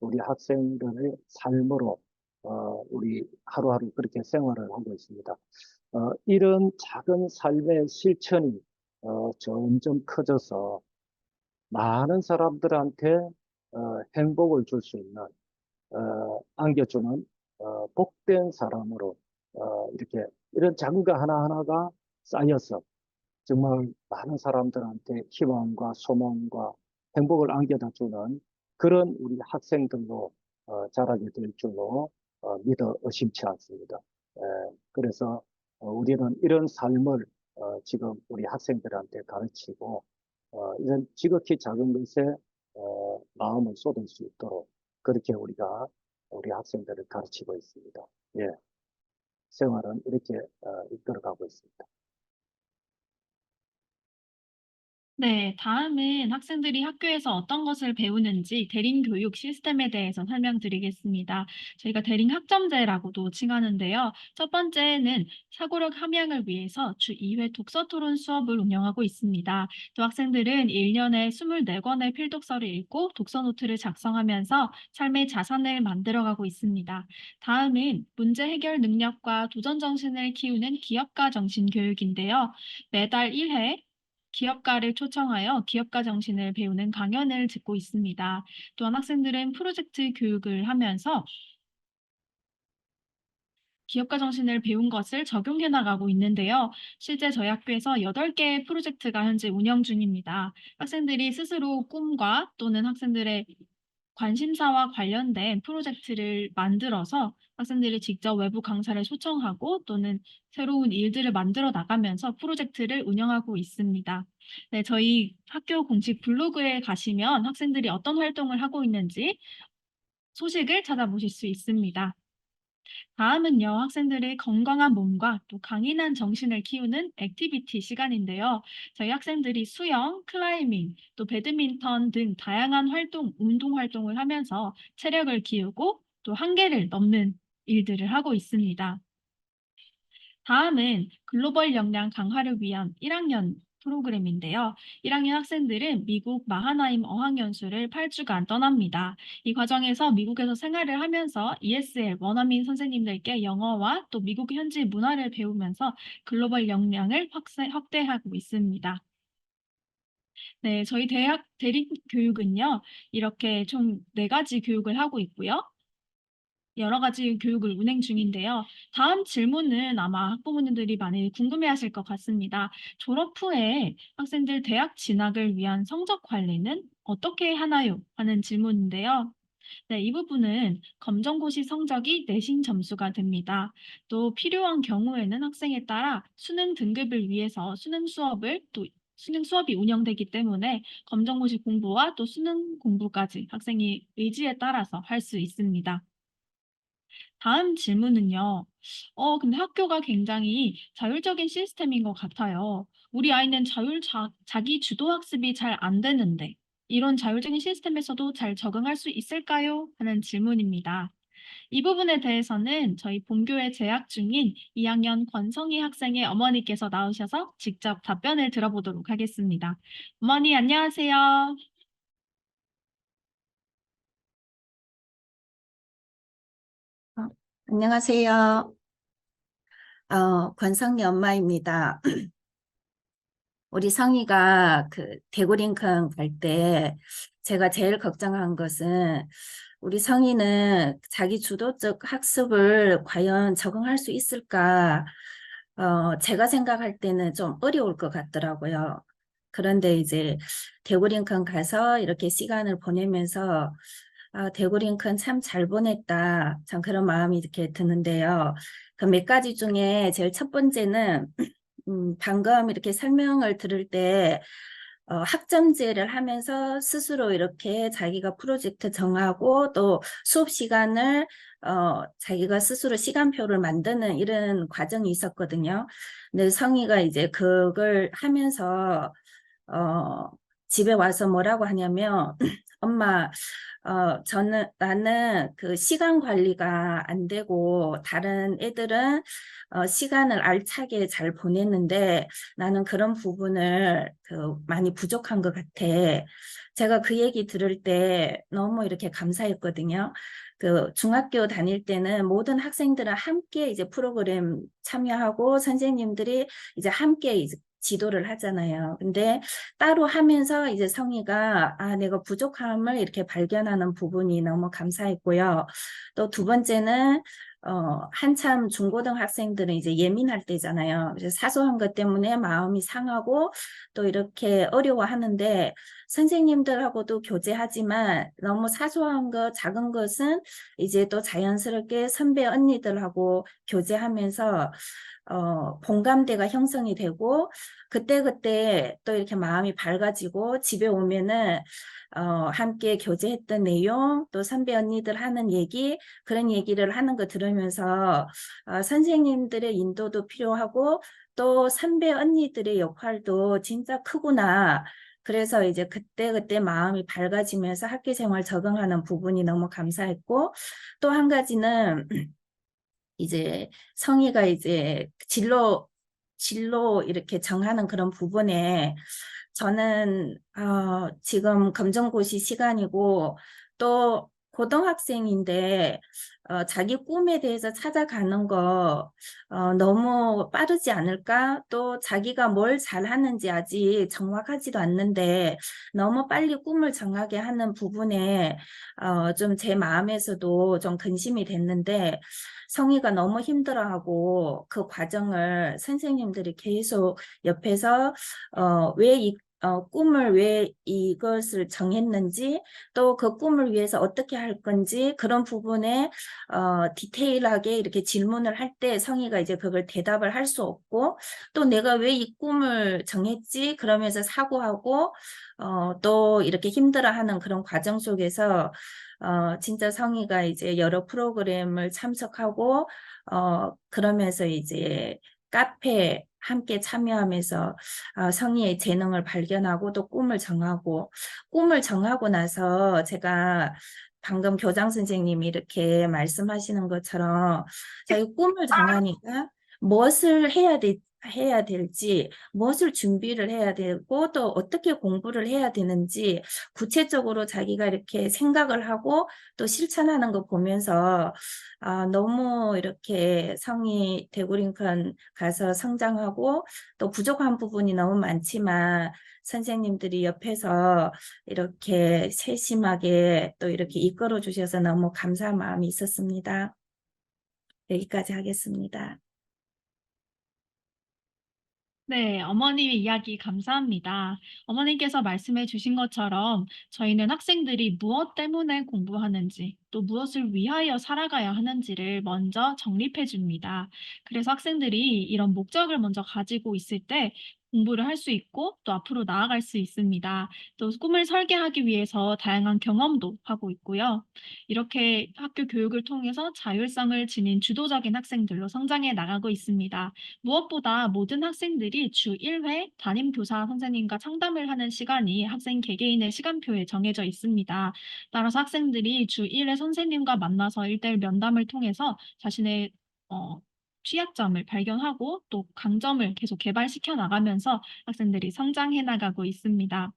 우리 학생들의 삶으로 우리 하루하루 그렇게 생활을 하고 있습니다. 이런 작은 삶의 실천이 점점 커져서 많은 사람들한테 행복을 줄 수 있는 안겨주는 복된 사람으로 이렇게 이런 작은 거 하나하나가 쌓여서 정말 많은 사람들한테 희망과 소망과 행복을 안겨다 주는 그런 우리 학생들로 자라게 될 줄로 믿어 의심치 않습니다. 그래서 우리는 이런 삶을 지금 우리 학생들한테 가르치고 이런 지극히 작은 것에 마음을 쏟을 수 있도록 그렇게 우리가 우리 학생들을 가르치고 있습니다. 예, 생활은 이렇게 이끌어가고 있습니다. 네, 다음은 학생들이 학교에서 어떤 것을 배우는지 대림 교육 시스템에 대해서 설명드리겠습니다. 저희가 대림 학점제라고도 칭하는데요. 첫 번째는 사고력 함양을 위해서 주 2회 독서 토론 수업을 운영하고 있습니다. 또 학생들은 1년에 24권의 필독서를 읽고 독서 노트를 작성하면서 삶의 자산을 만들어가고 있습니다. 다음은 문제 해결 능력과 도전 정신을 키우는 기업가 정신 교육인데요. 매달 1회 기업가를 초청하여 기업가 정신을 배우는 강연을 듣고 있습니다. 또한 학생들은 프로젝트 교육을 하면서 기업가 정신을 배운 것을 적용해 나가고 있는데요. 실제 저희 학교에서 8개의 프로젝트가 현재 운영 중입니다. 학생들이 스스로 꿈과 또는 학생들의 관심사와 관련된 프로젝트를 만들어서 학생들이 직접 외부 강사를 초청하고 또는 새로운 일들을 만들어 나가면서 프로젝트를 운영하고 있습니다. 네, 저희 학교 공식 블로그에 가시면 학생들이 어떤 활동을 하고 있는지 소식을 찾아보실 수 있습니다. 다음은요, 학생들의 건강한 몸과 또 강인한 정신을 키우는 액티비티 시간인데요. 저희 학생들이 수영, 클라이밍, 또 배드민턴 등 다양한 운동 활동을 하면서 체력을 키우고 또 한계를 넘는 일들을 하고 있습니다. 다음은 글로벌 역량 강화를 위한 1학년 프로그램인데요. 1학년 학생들은 미국 마하나임 어학연수를 8주간 떠납니다. 이 과정에서 미국에서 생활을 하면서 ESL 원어민 선생님들께 영어와 또 미국 현지 문화를 배우면서 글로벌 역량을 확대하고 있습니다. 네, 저희 대학 대립 교육은요, 이렇게 총 4가지 교육을 하고 있고요. 여러 가지 교육을 운행 중인데요. 다음 질문은 아마 학부모님들이 많이 궁금해하실 것 같습니다. 졸업 후에 학생들 대학 진학을 위한 성적 관리는 어떻게 하나요? 하는 질문인데요. 네, 이 부분은 검정고시 성적이 내신 점수가 됩니다. 또 필요한 경우에는 학생에 따라 수능 등급을 위해서 수능 수업이 운영되기 때문에 검정고시 공부와 또 수능 공부까지 학생이 의지에 따라서 할 수 있습니다. 다음 질문은요. 근데 학교가 굉장히 자율적인 시스템인 것 같아요. 우리 아이는 자기 주도 학습이 잘 안 되는데 이런 자율적인 시스템에서도 잘 적응할 수 있을까요? 하는 질문입니다. 이 부분에 대해서는 저희 본교에 재학 중인 2학년 권성희 학생의 어머니께서 나오셔서 직접 답변을 들어보도록 하겠습니다. 어머니, 안녕하세요. 안녕하세요. 권성희 엄마입니다. 우리 성희가 그 대구 링컨 갈 때 제가 제일 걱정한 것은 우리 성희는 자기 주도적 학습을 과연 적응할 수 있을까? 제가 생각할 때는 좀 어려울 것 같더라고요. 그런데 이제 대구 링컨 가서 이렇게 시간을 보내면서 아, 대구 링컨 참 잘 보냈다. 참 그런 마음이 이렇게 드는데요. 그 몇 가지 중에 제일 첫 번째는 방금 이렇게 설명을 들을 때 학점제를 하면서 스스로 이렇게 자기가 프로젝트 정하고 또 수업 시간을 자기가 스스로 시간표를 만드는 이런 과정이 있었거든요. 근데 성희가 이제 그걸 하면서 집에 와서 뭐라고 하냐면 엄마 나는 그 시간 관리가 안 되고 다른 애들은 시간을 알차게 잘 보냈는데 나는 그런 부분을 많이 부족한 것 같아. 제가 그 얘기 들을 때 너무 이렇게 감사했거든요. 그 중학교 다닐 때는 모든 학생들은 함께 이제 프로그램 참여하고 선생님들이 이제 함께 이제 지도를 하잖아요. 근데 따로 하면서 이제 성희가 내가 부족함을 이렇게 발견하는 부분이 너무 감사했고요. 또 두 번째는 한참 중고등학생들은 이제 예민할 때잖아요. 그래서 사소한 것 때문에 마음이 상하고 또 이렇게 어려워하는데 선생님들하고도 교제하지만 너무 사소한 것, 작은 것은 이제 또 자연스럽게 선배 언니들하고 교제하면서 공감대가 형성이 되고 그때그때 또 이렇게 마음이 밝아지고 집에 오면은 함께 교제했던 내용 또 선배 언니들 하는 얘기 그런 얘기를 하는 거 들으면서 선생님들의 인도도 필요하고 또 선배 언니들의 역할도 진짜 크구나. 그래서 이제 그때그때 마음이 밝아지면서 학교 생활 적응하는 부분이 너무 감사했고 또 한 가지는 이제 성희가 이제 진로 이렇게 정하는 그런 부분에 저는 지금 검정고시 시간이고 또 고등학생인데 자기 꿈에 대해서 찾아가는 거 너무 빠르지 않을까? 또 자기가 뭘 잘하는지 아직 정확하지도 않는데 너무 빨리 꿈을 정하게 하는 부분에 좀 제 마음에서도 좀 근심이 됐는데 성희가 너무 힘들어하고 그 과정을 선생님들이 계속 옆에서 꿈을 왜 이것을 정했는지 또 그 꿈을 위해서 어떻게 할 건지 그런 부분에 디테일하게 이렇게 질문을 할 때 성희가 이제 그걸 대답을 할 수 없고 또 내가 왜 이 꿈을 정했지 그러면서 사고하고 또 이렇게 힘들어하는 그런 과정 속에서 진짜 성희가 이제 여러 프로그램을 참석하고 그러면서 이제 카페 함께 참여하면서 성희의 재능을 발견하고 또 꿈을 정하고 나서 제가 방금 교장 선생님이 이렇게 말씀하시는 것처럼 자기 꿈을 정하니까 무엇을 해야 될지, 무엇을 준비를 해야 되고 또 어떻게 공부를 해야 되는지 구체적으로 자기가 이렇게 생각을 하고 또 실천하는 거 보면서 너무 이렇게 성희 대구 링컨 가서 성장하고 또 부족한 부분이 너무 많지만 선생님들이 옆에서 이렇게 세심하게 또 이렇게 이끌어 주셔서 너무 감사한 마음이 있었습니다. 여기까지 하겠습니다. 네, 어머님의 이야기 감사합니다. 어머님께서 말씀해 주신 것처럼 저희는 학생들이 무엇 때문에 공부하는지, 또 무엇을 위하여 살아가야 하는지를 먼저 정립해 줍니다. 그래서 학생들이 이런 목적을 먼저 가지고 있을 때 공부를 할 수 있고 또 앞으로 나아갈 수 있습니다. 또 꿈을 설계하기 위해서 다양한 경험도 하고 있고요. 이렇게 학교 교육을 통해서 자율성을 지닌 주도적인 학생들로 성장해 나가고 있습니다. 무엇보다 모든 학생들이 주 1회 담임교사 선생님과 상담을 하는 시간이 학생 개개인의 시간표에 정해져 있습니다. 따라서 학생들이 주 1회 선생님과 만나서 1대1 면담을 통해서 자신의 취약점을 발견하고 또 강점을 계속 개발시켜 나가면서 학생들이 성장해 나가고 있습니다.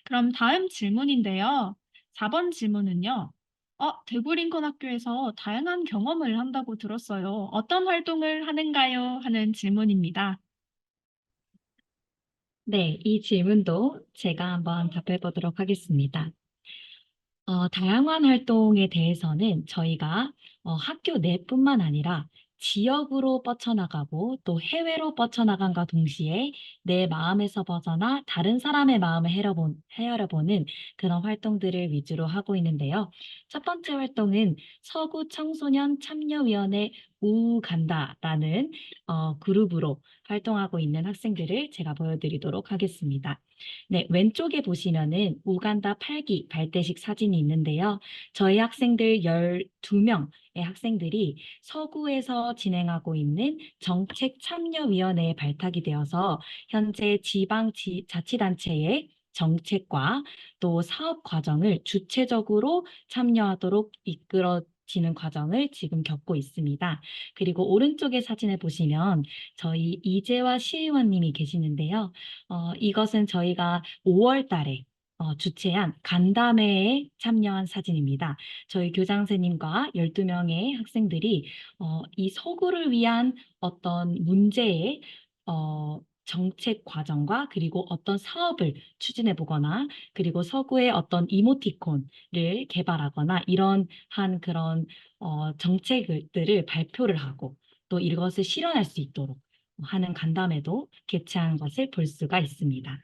그럼 다음 질문인데요. 4번 질문은요. 대구 링컨 학교에서 다양한 경험을 한다고 들었어요. 어떤 활동을 하는가요? 하는 질문입니다. 네, 이 질문도 제가 한번 답해 보도록 하겠습니다. 다양한 활동에 대해서는 저희가 학교 내뿐만 아니라 지역으로 뻗쳐나가고 또 해외로 뻗쳐나간과 동시에 내 마음에서 벗어나 다른 사람의 마음을 헤아려보는 그런 활동들을 위주로 하고 있는데요. 첫 번째 활동은 서구 청소년 참여위원회 우간다라는 그룹으로 활동하고 있는 학생들을 제가 보여드리도록 하겠습니다. 네, 왼쪽에 보시면은 우간다 8기 발대식 사진이 있는데요. 저희 학생들 12명의 학생들이 서구에서 진행하고 있는 정책참여위원회에 발탁이 되어서 현재 자치단체의 정책과 또 사업 과정을 주체적으로 참여하도록 이끌어지는 과정을 지금 겪고 있습니다. 그리고 오른쪽의 사진을 보시면 저희 이재화 시의원님이 계시는데요. 이것은 저희가 5월 달에 주최한 간담회에 참여한 사진입니다. 저희 교장선생님과 12명의 학생들이 이 서구를 위한 어떤 문제의 정책 과정과 그리고 어떤 사업을 추진해 보거나 그리고 서구의 어떤 이모티콘을 개발하거나 이런 한 그런 정책들을 발표를 하고 또 이것을 실현할 수 있도록 하는 간담회도 개최한 것을 볼 수가 있습니다.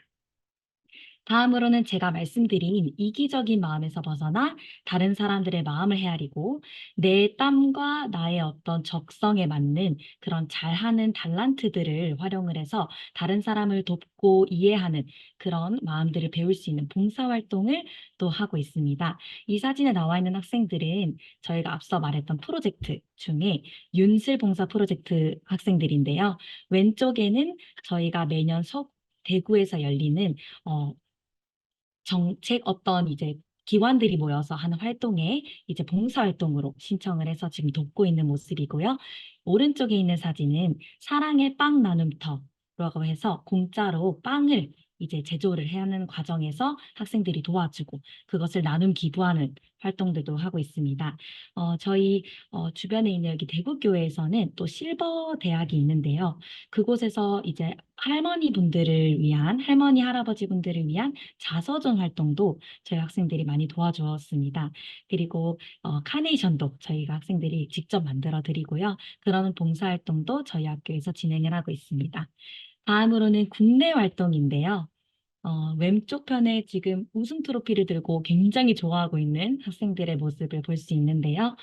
다음으로는 제가 말씀드린 이기적인 마음에서 벗어나 다른 사람들의 마음을 헤아리고 내 땀과 나의 어떤 적성에 맞는 그런 잘하는 달란트들을 활용을 해서 다른 사람을 돕고 이해하는 그런 마음들을 배울 수 있는 봉사활동을 또 하고 있습니다. 이 사진에 나와 있는 학생들은 저희가 앞서 말했던 프로젝트 중에 윤슬 봉사 프로젝트 학생들인데요. 왼쪽에는 저희가 매년 대구에서 열리는 정책 어떤 이제 기관들이 모여서 하는 활동에 이제 봉사활동으로 신청을 해서 지금 돕고 있는 모습이고요. 오른쪽에 있는 사진은 사랑의 빵 나눔터라고 해서 공짜로 빵을 이제 제조를 해야 하는 과정에서 학생들이 도와주고 그것을 나눔 기부하는 활동들도 하고 있습니다. 저희 주변에 있는 여기 대구교회에서는 또 실버 대학이 있는데요. 그곳에서 이제 할머니, 할아버지 분들을 위한 자서전 활동도 저희 학생들이 많이 도와주었습니다. 그리고 카네이션도 저희가 학생들이 직접 만들어 드리고요. 그런 봉사활동도 저희 학교에서 진행을 하고 있습니다. 다음으로는 국내 활동인데요. 왼쪽 편에 지금 우승 트로피를 들고 굉장히 좋아하고 있는 학생들의 모습을 볼 수 있는데요.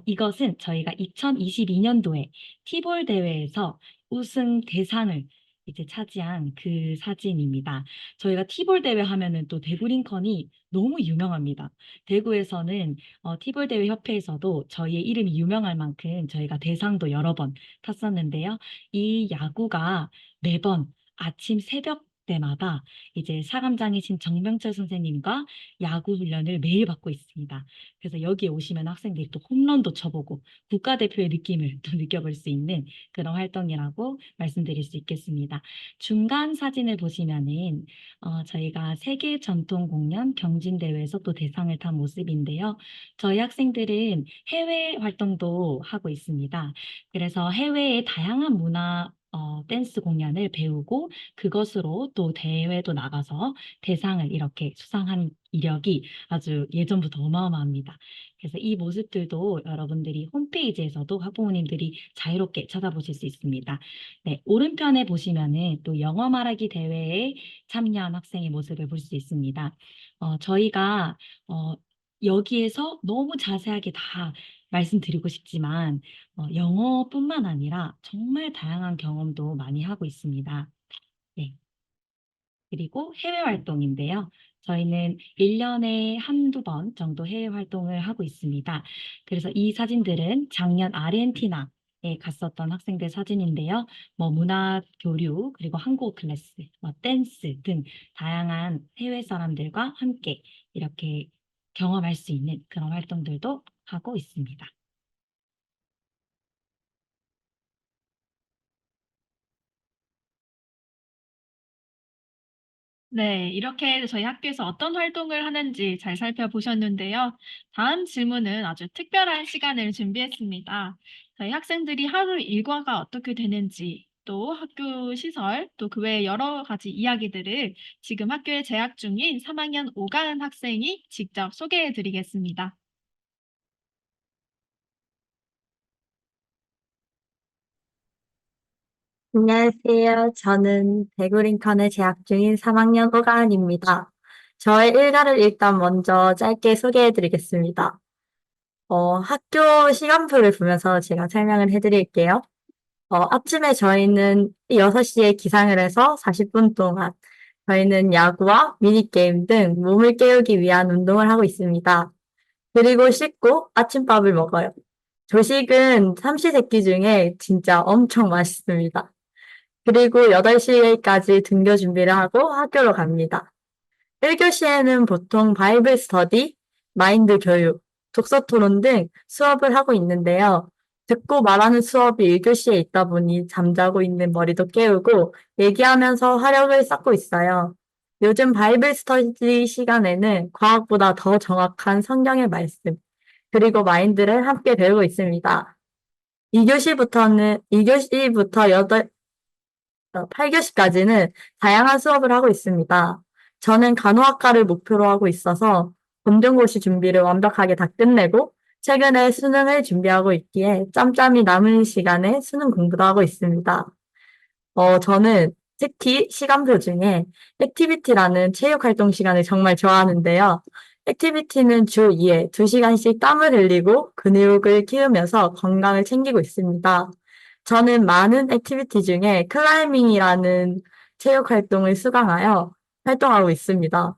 이것은 저희가 2022년도에 티볼 대회에서 우승 대상을 이제 차지한 그 사진입니다. 저희가 티볼 대회 하면은 또 대구 링컨이 너무 유명합니다. 대구에서는 티볼 대회 협회에서도 저희의 이름이 유명할 만큼 저희가 대상도 여러 번 탔었는데요. 이 야구가 매번 아침 새벽 때마다 이제 사감장이신 정병철 선생님과 야구 훈련을 매일 받고 있습니다. 그래서 여기에 오시면 학생들이 또 홈런도 쳐보고 국가대표의 느낌을 또 느껴볼 수 있는 그런 활동이라고 말씀드릴 수 있겠습니다. 중간 사진을 보시면은 저희가 세계 전통 공연 경진대회에서 또 대상을 탄 모습인데요. 저희 학생들은 해외 활동도 하고 있습니다. 그래서 해외의 다양한 문화 댄스 공연을 배우고 그것으로 또 대회도 나가서 대상을 이렇게 수상한 이력이 아주 예전부터 어마어마합니다. 그래서 이 모습들도 여러분들이 홈페이지에서도 학부모님들이 자유롭게 찾아보실 수 있습니다. 네, 오른편에 보시면은 또 영어 말하기 대회에 참여한 학생의 모습을 볼 수 있습니다. 저희가 여기에서 너무 자세하게 다 말씀드리고 싶지만 영어뿐만 아니라 정말 다양한 경험도 많이 하고 있습니다. 네. 그리고 해외 활동인데요. 저희는 1년에 한두 번 정도 해외 활동을 하고 있습니다. 그래서 이 사진들은 작년 아르헨티나에 갔었던 학생들 사진인데요. 뭐 문화 교류, 그리고 한국어 클래스, 뭐 댄스 등 다양한 해외 사람들과 함께 이렇게 경험할 수 있는 그런 활동들도 하고 있습니다. 네, 이렇게 저희 학교에서 어떤 활동을 하는지 잘 살펴보셨는데요. 다음 질문은 아주 특별한 시간을 준비했습니다. 저희 학생들이 하루 일과가 어떻게 되는지, 또 학교 시설, 또 그 외 여러 가지 이야기들을 지금 학교에 재학 중인 3학년 오가은 학생이 직접 소개해 드리겠습니다. 안녕하세요. 저는 대구 링컨에 재학 중인 3학년 오가은입니다. 저의 일과를 일단 먼저 짧게 소개해 드리겠습니다. 학교 시간표를 보면서 제가 설명을 해 드릴게요. 아침에 저희는 6시에 기상을 해서 40분 동안 저희는 야구와 미니게임 등 몸을 깨우기 위한 운동을 하고 있습니다. 그리고 씻고 아침밥을 먹어요. 조식은 삼시세끼 중에 진짜 엄청 맛있습니다. 그리고 8시까지 등교 준비를 하고 학교로 갑니다. 1교시에는 보통 바이블 스터디, 마인드 교육, 독서 토론 등 수업을 하고 있는데요. 듣고 말하는 수업이 1교시에 있다 보니 잠자고 있는 머리도 깨우고 얘기하면서 화력을 쌓고 있어요. 요즘 바이블 스터디 시간에는 과학보다 더 정확한 성경의 말씀, 그리고 마인드를 함께 배우고 있습니다. 2교시부터 8교시까지는 다양한 수업을 하고 있습니다. 저는 간호학과를 목표로 하고 있어서 검정고시 준비를 완벽하게 다 끝내고 최근에 수능을 준비하고 있기에 짬짬이 남은 시간에 수능 공부도 하고 있습니다. 저는 특히 시간표 중에 액티비티라는 체육활동 시간을 정말 좋아하는데요. 액티비티는 주 2회 2시간씩 땀을 흘리고 근육을 키우면서 건강을 챙기고 있습니다. 저는 많은 액티비티 중에 클라이밍이라는 체육 활동을 수강하여 활동하고 있습니다.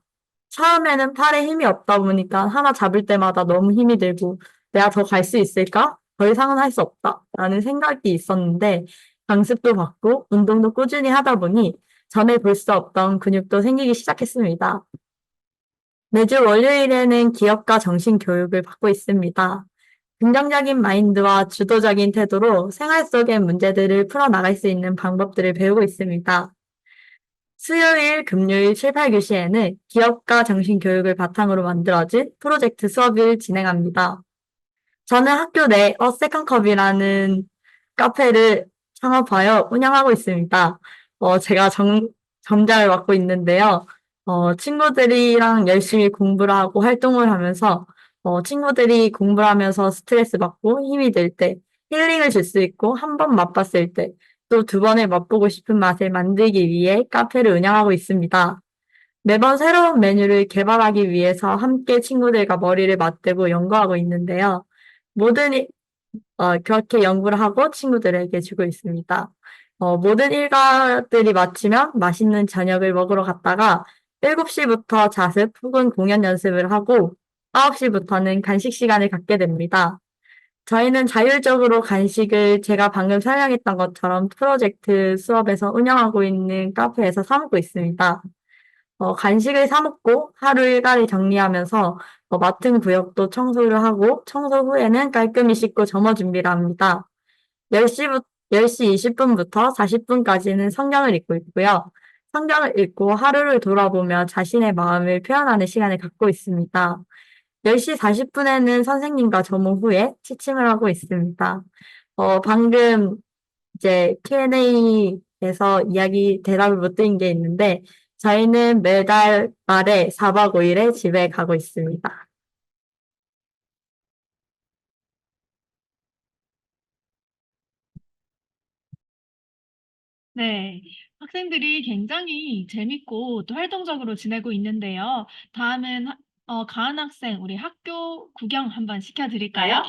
처음에는 팔에 힘이 없다 보니까 하나 잡을 때마다 너무 힘이 들고 내가 더 갈 수 있을까? 더 이상은 할 수 없다. 라는 생각이 있었는데 강습도 받고 운동도 꾸준히 하다 보니 전에 볼 수 없던 근육도 생기기 시작했습니다. 매주 월요일에는 기업가 정신교육을 받고 있습니다. 긍정적인 마인드와 주도적인 태도로 생활 속의 문제들을 풀어나갈 수 있는 방법들을 배우고 있습니다. 수요일, 금요일 7, 8교시에는 기업가 정신교육을 바탕으로 만들어진 프로젝트 수업을 진행합니다. 저는 학교 내 세컨컵이라는 카페를 창업하여 운영하고 있습니다. 제가 점장을 맡고 있는데요. 친구들이랑 열심히 공부를 하고 활동을 하면서 친구들이 공부를 하면서 스트레스 받고 힘이 들 때 힐링을 줄 수 있고 한 번 맛봤을 때 또 두 번을 맛보고 싶은 맛을 만들기 위해 카페를 운영하고 있습니다. 매번 새로운 메뉴를 개발하기 위해서 함께 친구들과 머리를 맞대고 연구하고 있는데요. 그렇게 연구를 하고 친구들에게 주고 있습니다. 모든 일과들이 마치면 맛있는 저녁을 먹으러 갔다가 7시부터 자습 혹은 공연 연습을 하고 9시부터는 간식 시간을 갖게 됩니다. 저희는 자율적으로 간식을 제가 방금 설명했던 것처럼 프로젝트 수업에서 운영하고 있는 카페에서 사 먹고 있습니다. 간식을 사 먹고 하루 일과를 정리하면서 맡은 구역도 청소를 하고 청소 후에는 깔끔히 씻고 점호 준비를 합니다. 10시 20분부터 40분까지는 성경을 읽고 있고요. 성경을 읽고 하루를 돌아보며 자신의 마음을 표현하는 시간을 갖고 있습니다. 10시 40분에는 선생님과 점호 후에 취침을 하고 있습니다. 방금 이제 Q&A에서 대답을 못 드린 게 있는데, 저희는 매달 말에 4박 5일에 집에 가고 있습니다. 네, 학생들이 굉장히 재밌고 또 활동적으로 지내고 있는데요. 다음은 가은 학생, 우리 학교 구경 한번 시켜드릴까요?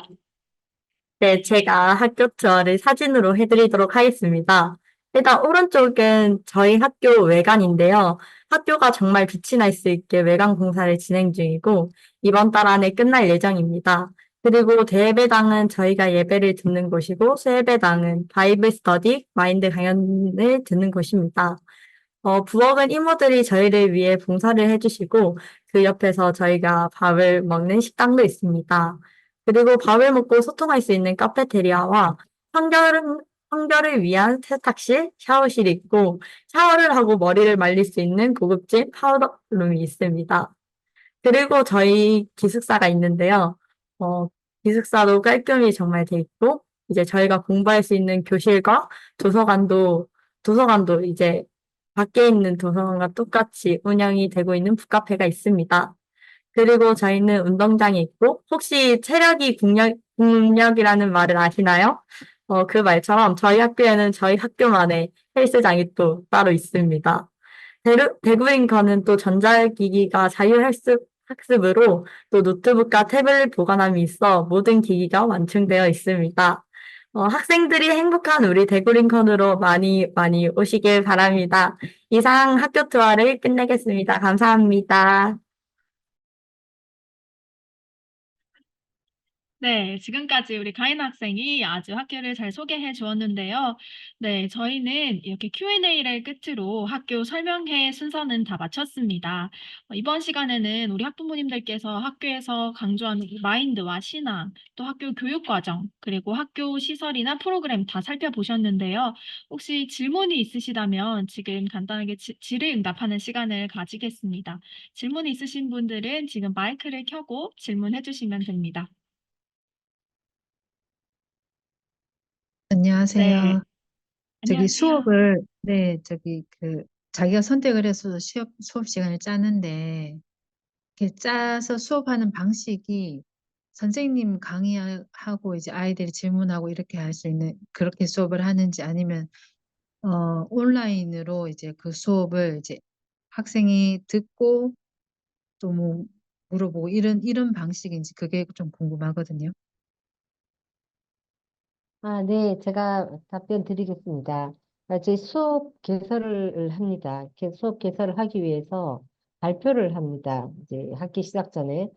네, 제가 학교 투어를 사진으로 해드리도록 하겠습니다. 일단 오른쪽은 저희 학교 외관인데요. 학교가 정말 빛이 날 수 있게 외관 공사를 진행 중이고 이번 달 안에 끝날 예정입니다. 그리고 대예배당은 저희가 예배를 듣는 곳이고 수예배당은 바이블 스터디, 마인드 강연을 듣는 곳입니다. 부엌은 이모들이 저희를 위해 봉사를 해주시고 그 옆에서 저희가 밥을 먹는 식당도 있습니다. 그리고 밥을 먹고 소통할 수 있는 카페테리아와 청결을 위한 세탁실, 샤워실이 있고 샤워를 하고 머리를 말릴 수 있는 고급진 파우더룸이 있습니다. 그리고 저희 기숙사가 있는데요. 어, 기숙사도 깔끔히 정말 돼 있고 이제 저희가 공부할 수 있는 교실과 도서관도 이제 밖에 있는 도서관과 똑같이 운영이 되고 있는 북카페가 있습니다. 그리고 저희는 운동장이 있고, 혹시 체력이 국력이라는 말을 아시나요? 그 말처럼 저희 학교에는 저희 학교만의 헬스장이 또 따로 있습니다. 대구인커는 또 전자기기가 학습으로 또 노트북과 태블릿 보관함이 있어 모든 기기가 완충되어 있습니다. 학생들이 행복한 우리 대구링컨으로 많이 많이 오시길 바랍니다. 이상 학교 투어를 끝내겠습니다. 감사합니다. 네, 지금까지 우리 가인 학생이 아주 학교를 잘 소개해 주었는데요. 네, 저희는 이렇게 Q&A를 끝으로 학교 설명회 순서는 다 마쳤습니다. 이번 시간에는 우리 학부모님들께서 학교에서 강조하는 이 마인드와 신앙, 또 학교 교육 과정, 그리고 학교 시설이나 프로그램 다 살펴보셨는데요. 혹시 질문이 있으시다면 지금 간단하게 질의응답하는 시간을 가지겠습니다. 질문이 있으신 분들은 지금 마이크를 켜고 질문해 주시면 됩니다. 네, 안녕하세요. 안녕하세요. 수업을, 네, 자기가 선택을 해서 수업 시간을 짜는데, 이렇게 짜서 수업하는 방식이 선생님 강의하고 이제 아이들이 질문하고 이렇게 할 수 있는, 그렇게 수업을 하는지 아니면, 온라인으로 이제 그 수업을 이제 학생이 듣고 또 뭐 물어보고 이런 방식인지 그게 좀 궁금하거든요. 네, 제가 답변 드리겠습니다. 저희 수업 개설을 합니다. 수업 개설을 하기 위해서 발표를 합니다. 이제 학기 시작 전에.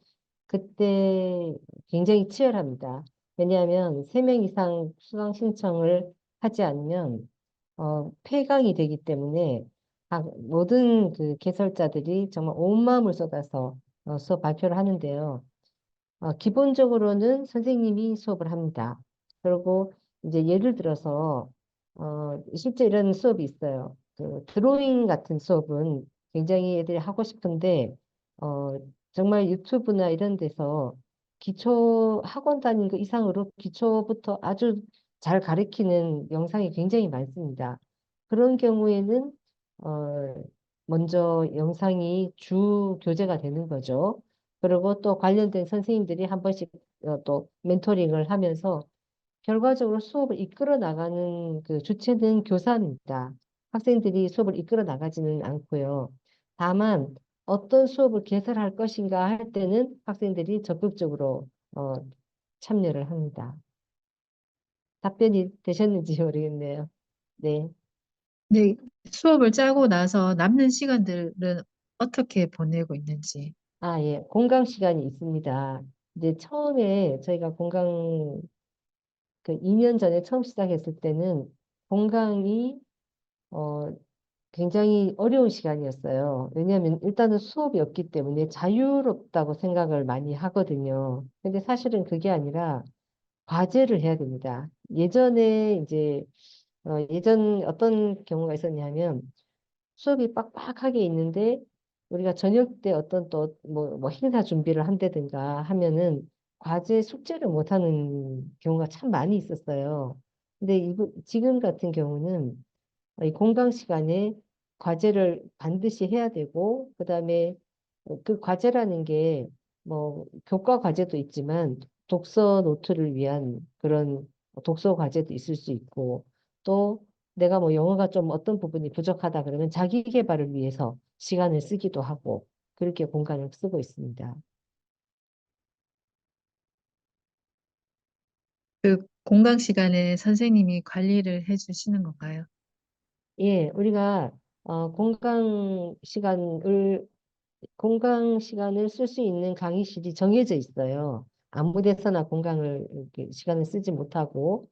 그때 굉장히 치열합니다. 왜냐하면 3명 이상 수강 신청을 하지 않으면 폐강이 되기 때문에 모든 그 개설자들이 정말 온 마음을 쏟아서 수업 발표를 하는데요. 기본적으로는 선생님이 수업을 합니다. 그리고 이제 예를 들어서 실제 이런 수업이 있어요. 그 드로잉 같은 수업은 굉장히 애들이 하고 싶은데 어, 정말 유튜브나 이런 데서 기초 학원 다니는 거 이상으로 기초부터 아주 잘 가르치는 영상이 굉장히 많습니다. 그런 경우에는 먼저 영상이 주 교재가 되는 거죠. 그리고 또 관련된 선생님들이 한 번씩 또 멘토링을 하면서 결과적으로 수업을 이끌어 나가는 그 주체는 교사입니다. 학생들이 수업을 이끌어 나가지는 않고요. 다만 어떤 수업을 개설할 것인가 할 때는 학생들이 적극적으로 어, 참여를 합니다. 답변이 되셨는지 모르겠네요. 네. 네, 수업을 짜고 나서 남는 시간들은 어떻게 보내고 있는지. 예. 공강 시간이 있습니다. 이제 처음에 저희가 2년 전에 처음 시작했을 때는 공강이 어, 굉장히 어려운 시간이었어요. 왜냐하면 일단은 수업이 없기 때문에 자유롭다고 생각을 많이 하거든요. 근데 사실은 그게 아니라 과제를 해야 됩니다. 예전에 이제 예전 어떤 경우가 있었냐면 수업이 빡빡하게 있는데 우리가 저녁 때 어떤 또 뭐 행사 준비를 한다든가 하면은 과제 숙제를 못하는 경우가 참 많이 있었어요. 근데 지금 같은 경우는 이 공강 시간에 과제를 반드시 해야 되고 그다음에 그 과제라는 게 뭐 교과 과제도 있지만 독서 노트를 위한 그런 독서 과제도 있을 수 있고 또 내가 뭐 영어가 좀 어떤 부분이 부족하다 그러면 자기 개발을 위해서 시간을 쓰기도 하고 그렇게 공간을 쓰고 있습니다. 그 공강 시간에 선생님이 관리를 해주시는 건가요? 예, 우리가 공강 시간을 쓸 수 있는 강의실이 정해져 있어요. 아무 데서나 시간을 쓰지 못하고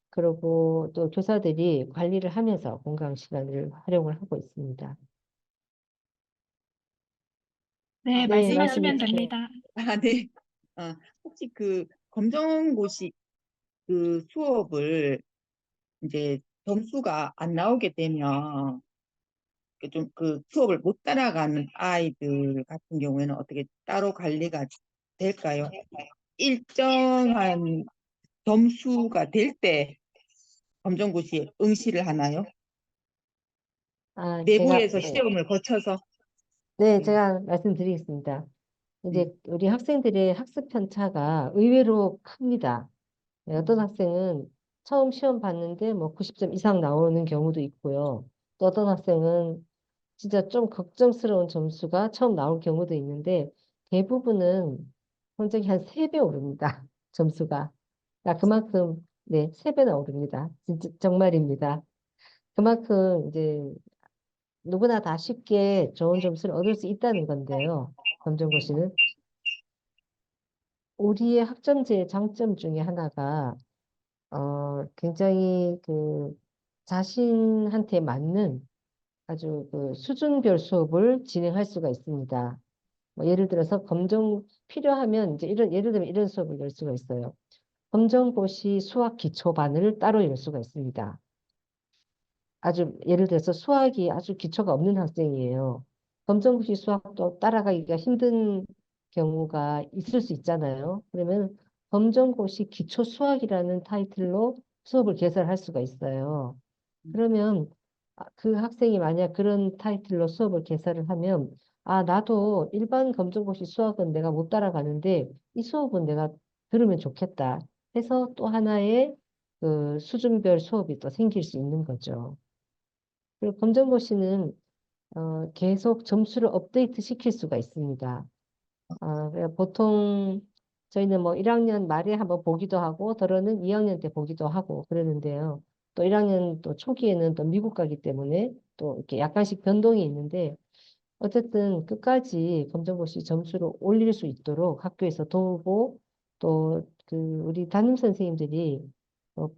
그리고 또 교사들이 관리를 하면서 공강 시간을 활용을 하고 있습니다. 네, 네, 말씀하시면 네. 됩니다. 네. 혹시 그 검정고시 그 수업을 이제 점수가 안 나오게 되면 좀 그 수업을 못 따라가는 아이들 같은 경우에는 어떻게 따로 관리가 될까요? 일정한 점수가 될 때 검정고시에 응시를 하나요? 내부에서 시험을 거쳐서. 네, 제가 말씀드리겠습니다. 이제 우리 학생들의 학습 편차가 의외로 큽니다. 어떤 학생은 처음 시험 봤는데 뭐 90점 이상 나오는 경우도 있고요. 또 어떤 학생은 진짜 좀 걱정스러운 점수가 처음 나올 경우도 있는데 대부분은 성적이 한 3배 오릅니다. 점수가. 그러니까 그만큼 네, 3배나 오릅니다. 진짜 정말입니다. 그만큼 이제 누구나 다 쉽게 좋은 점수를 얻을 수 있다는 건데요. 검정고시는 우리의 학점제의 장점 중에 하나가 굉장히 그 자신한테 맞는 아주 그 수준별 수업을 진행할 수가 있습니다. 뭐 예를 들어서 검정 필요하면 이제 이런 예를 들면 이런 수업을 열 수가 있어요. 검정고시 수학 기초반을 따로 열 수가 있습니다. 아주 예를 들어서 수학이 아주 기초가 없는 학생이에요. 검정고시 수학도 따라가기가 힘든 경우가 있을 수 있잖아요. 그러면 검정고시 기초 수학이라는 타이틀로 수업을 개설할 수가 있어요. 그러면 그 학생이 만약 그런 타이틀로 수업을 개설을 하면 나도 일반 검정고시 수학은 내가 못 따라가는데 이 수업은 내가 들으면 좋겠다 해서 또 하나의 그 수준별 수업이 또 생길 수 있는 거죠. 그리고 검정고시는 계속 점수를 업데이트 시킬 수가 있습니다. 보통 저희는 뭐 1학년 말에 한번 보기도 하고 더러는 2학년 때 보기도 하고 그러는데요. 또 1학년 또 초기에는 또 미국 가기 때문에 또 이렇게 약간씩 변동이 있는데 어쨌든 끝까지 검정고시 점수를 올릴 수 있도록 학교에서 도우고 또 그 우리 담임 선생님들이 어,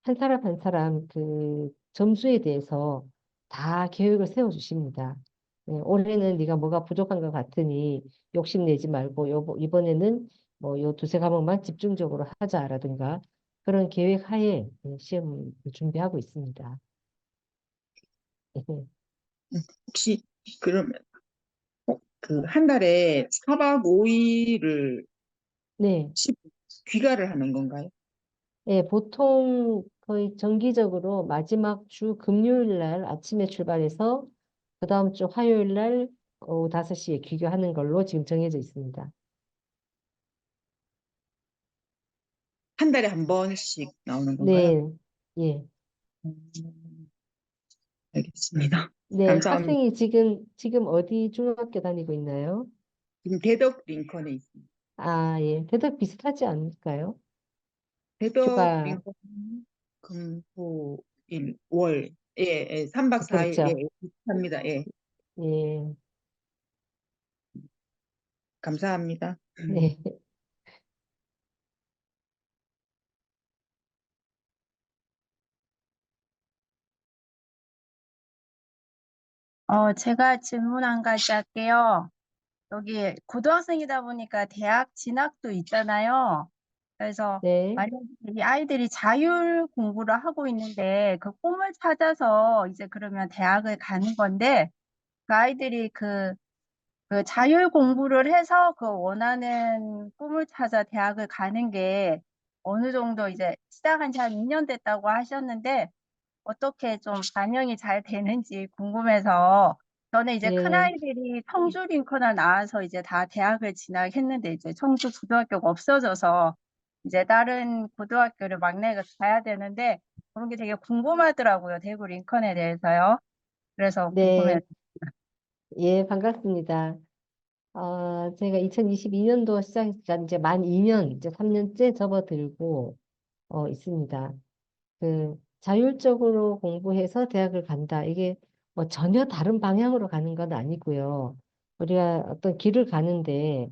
한 사람 한 사람 그 점수에 대해서 다 계획을 세워주십니다. 올해는 네가 뭐가 부족한 것 같으니 욕심내지 말고 이번에는 뭐 요 두세 과목만 집중적으로 하자라든가 그런 계획 하에 시험을 준비하고 있습니다. 혹시 그러면 그 한 달에 4박 5일을 네, 귀가를 하는 건가요? 보통 거의 정기적으로 마지막 주 금요일 날 아침에 출발해서 그 다음 주 화요일 날 오후 5시에 귀가하는 걸로 지금 정해져 있습니다. 한 달에 한 번씩 나오는 건가요? 네, 예. 알겠습니다. 네, 감사합니다. 학생이 지금 어디 중학교 다니고 있나요? 지금 대덕 링컨에 있습니다. 예. 대답 비슷하지 않을까요? 대덕 주가, 링컨 금토일 월 예, 3박 4일 예, 그렇죠. 비슷합니다. 예, 예, 감사합니다. 네. 제가 질문 한 가지 할게요. 여기 고등학생이다 보니까 대학 진학도 있잖아요. 그래서 네, 만약에 이 아이들이 자율 공부를 하고 있는데 그 꿈을 찾아서 이제 그러면 대학을 가는 건데 그 아이들이 그 자율 공부를 해서 그 원하는 꿈을 찾아 대학을 가는 게 어느 정도 이제 시작한 지 한 2년 됐다고 하셨는데 어떻게 좀 반영이 잘 되는지 궁금해서 저는 이제 예, 큰아이들이 청주 링컨을 나와서 이제 다 대학을 진학했는데 이제 청주 고등학교가 없어져서 이제 다른 고등학교를 막내가 가야 되는데 그런 게 되게 궁금하더라고요. 대구 링컨에 대해서요. 그래서 궁금해요. 네, 예, 반갑습니다. 제가 2022년도 시작했으니까 이제 만 2년, 이제 3년째 접어들고, 있습니다. 자율적으로 공부해서 대학을 간다. 이게 뭐 전혀 다른 방향으로 가는 건 아니고요. 우리가 어떤 길을 가는데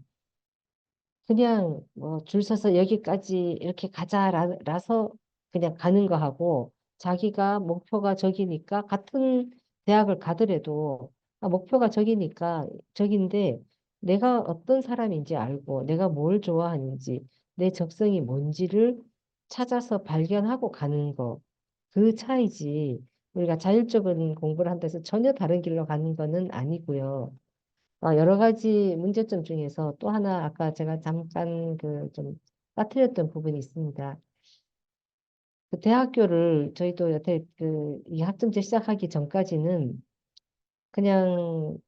그냥 뭐 줄 서서 여기까지 이렇게 가자라서 그냥 가는 거하고 자기가 목표가 저기니까 같은 대학을 가더라도 목표가 저기니까 저긴데 내가 어떤 사람인지 알고 내가 뭘 좋아하는지 내 적성이 뭔지를 찾아서 발견하고 가는 거. 그 차이지 우리가 자율적인 공부를 한다 해서 전혀 다른 길로 가는 거는 아니고요. 여러 가지 문제점 중에서 또 하나 아까 제가 잠깐 좀 빠뜨렸던 부분이 있습니다. 그 대학교를 저희도 여태 이 학점제 시작하기 전까지는 그냥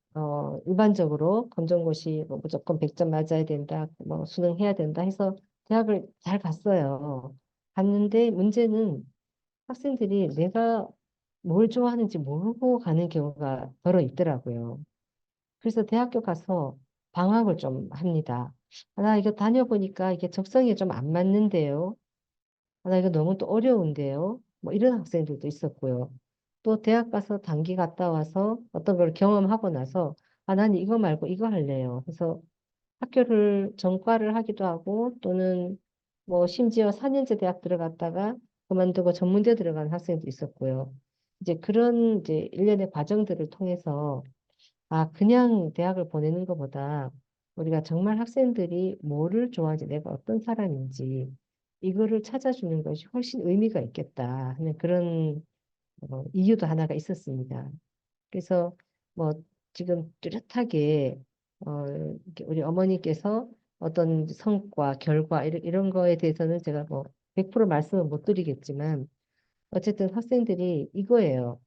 일반적으로 검정고시 뭐 무조건 100점 맞아야 된다, 뭐 수능해야 된다 해서 대학을 잘 갔어요. 갔는데 문제는 학생들이 내가 뭘 좋아하는지 모르고 가는 경우가 더러 있더라고요. 그래서 대학교 가서 방학을 좀 합니다. 나 이거 다녀보니까 이게 적성에 좀 안 맞는데요. 나 이거 너무 또 어려운데요. 뭐 이런 학생들도 있었고요. 또 대학 가서 단기 갔다 와서 어떤 걸 경험하고 나서 난 이거 말고 이거 할래요. 그래서 학교를 전과를 하기도 하고 또는 뭐 심지어 4년제 대학 들어갔다가 그만두고 전문대 들어간 학생도 있었고요. 이제 그런 이제 일련의 과정들을 통해서 그냥 대학을 보내는 것보다 우리가 정말 학생들이 뭐를 좋아하는지 내가 어떤 사람인지 이거를 찾아주는 것이 훨씬 의미가 있겠다 하는 그런 이유도 하나가 있었습니다. 그래서 뭐 지금 뚜렷하게 이렇게 우리 어머니께서 어떤 성과, 결과 이런 거에 대해서는 제가 뭐 100% 말씀을 못 드리겠지만 어쨌든 학생들이 이거예요.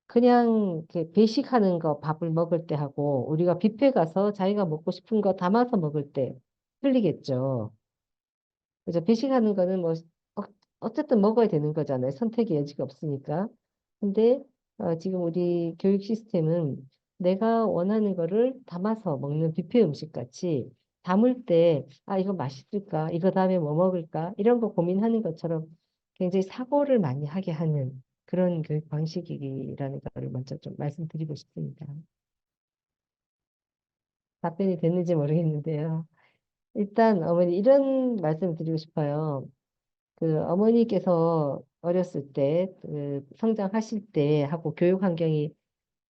그냥 이렇게 배식하는 거 밥을 먹을 때 하고 우리가 뷔페 가서 자기가 먹고 싶은 거 담아서 먹을 때 틀리겠죠. 그래서 배식하는 거는 뭐 어쨌든 먹어야 되는 거잖아요. 선택의 여지가 없으니까. 근데 지금 우리 교육 시스템은 내가 원하는 거를 담아서 먹는 뷔페 음식 같이 담을 때 이거 맛있을까? 이거 다음에 뭐 먹을까? 이런 거 고민하는 것처럼 굉장히 사고를 많이 하게 하는 그런 교육 방식이라는 거를 먼저 좀 말씀드리고 싶습니다. 답변이 됐는지 모르겠는데요. 일단 어머니 이런 말씀 드리고 싶어요. 그 어머니께서 어렸을 때, 그 성장하실 때 하고 교육 환경이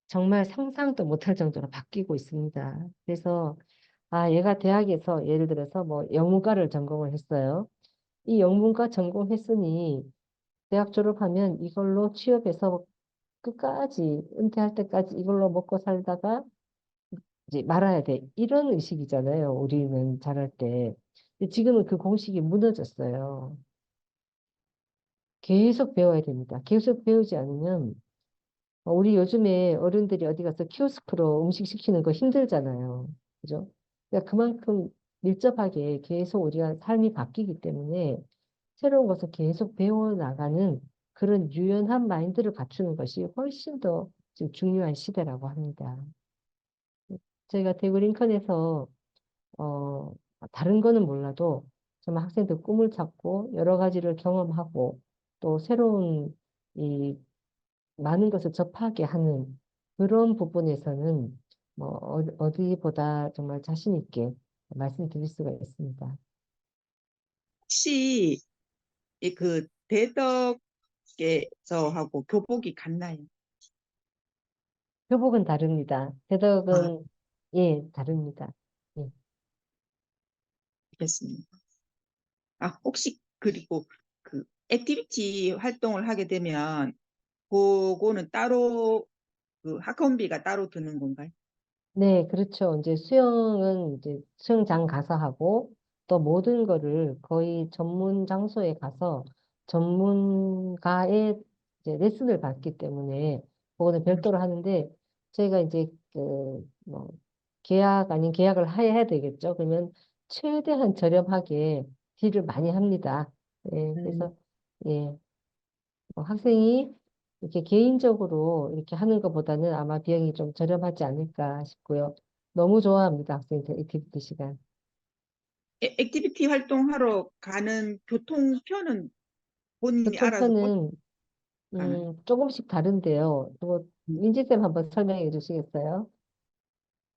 정말 상상도 못할 정도로 바뀌고 있습니다. 그래서, 얘가 대학에서 예를 들어서 뭐 영문과를 전공을 했어요. 이 영문과 전공했으니 대학 졸업하면 이걸로 취업해서 끝까지, 은퇴할 때까지 이걸로 먹고 살다가 이제 말아야 돼. 이런 의식이잖아요. 우리는 자랄 때. 근데 지금은 그 공식이 무너졌어요. 계속 배워야 됩니다. 계속 배우지 않으면 우리 요즘에 어른들이 어디 가서 키오스크로 음식 시키는 거 힘들잖아요. 그죠? 그러니까 그만큼 밀접하게 계속 우리가 삶이 바뀌기 때문에 새로운 것을 계속 배워나가는 그런 유연한 마인드를 갖추는 것이 훨씬 더 지금 중요한 시대라고 합니다. 저희가 대구 링컨에서 어, 다른 거는 몰라도 정말 학생들 꿈을 찾고 여러 가지를 경험하고 또 새로운 이 많은 것을 접하게 하는 그런 부분에서는 뭐 어디보다 정말 자신 있게 말씀드릴 수가 있습니다. 혹시 그 대덕에서하고 교복이 같나요? 교복은 다릅니다. 아, 대덕은 다릅니다. 예. 알겠습니다. 혹시 그리고 그 액티비티 활동을 하게 되면 그거는 따로 그 학원비가 따로 드는 건가요? 네, 그렇죠. 이제 수영은 이제 수영장 가서 하고 또 모든 거를 거의 전문 장소에 가서 전문가의 이제 레슨을 받기 때문에 그거는 별도로 하는데 저희가 이제 그 뭐 계약 아닌 계약을 해야 되겠죠. 그러면 최대한 저렴하게 딜을 많이 합니다. 예, 그래서 예, 학생이 이렇게 개인적으로 이렇게 하는 것보다는 아마 비용이 좀 저렴하지 않을까 싶고요. 너무 좋아합니다, 학생들 액티비티 시간. 액티비티 활동하러 가는 교통편은 본인이 알아서 교통편은 가나요? 조금씩 다른데요. 또 음, 민지쌤 한번 설명해 주시겠어요?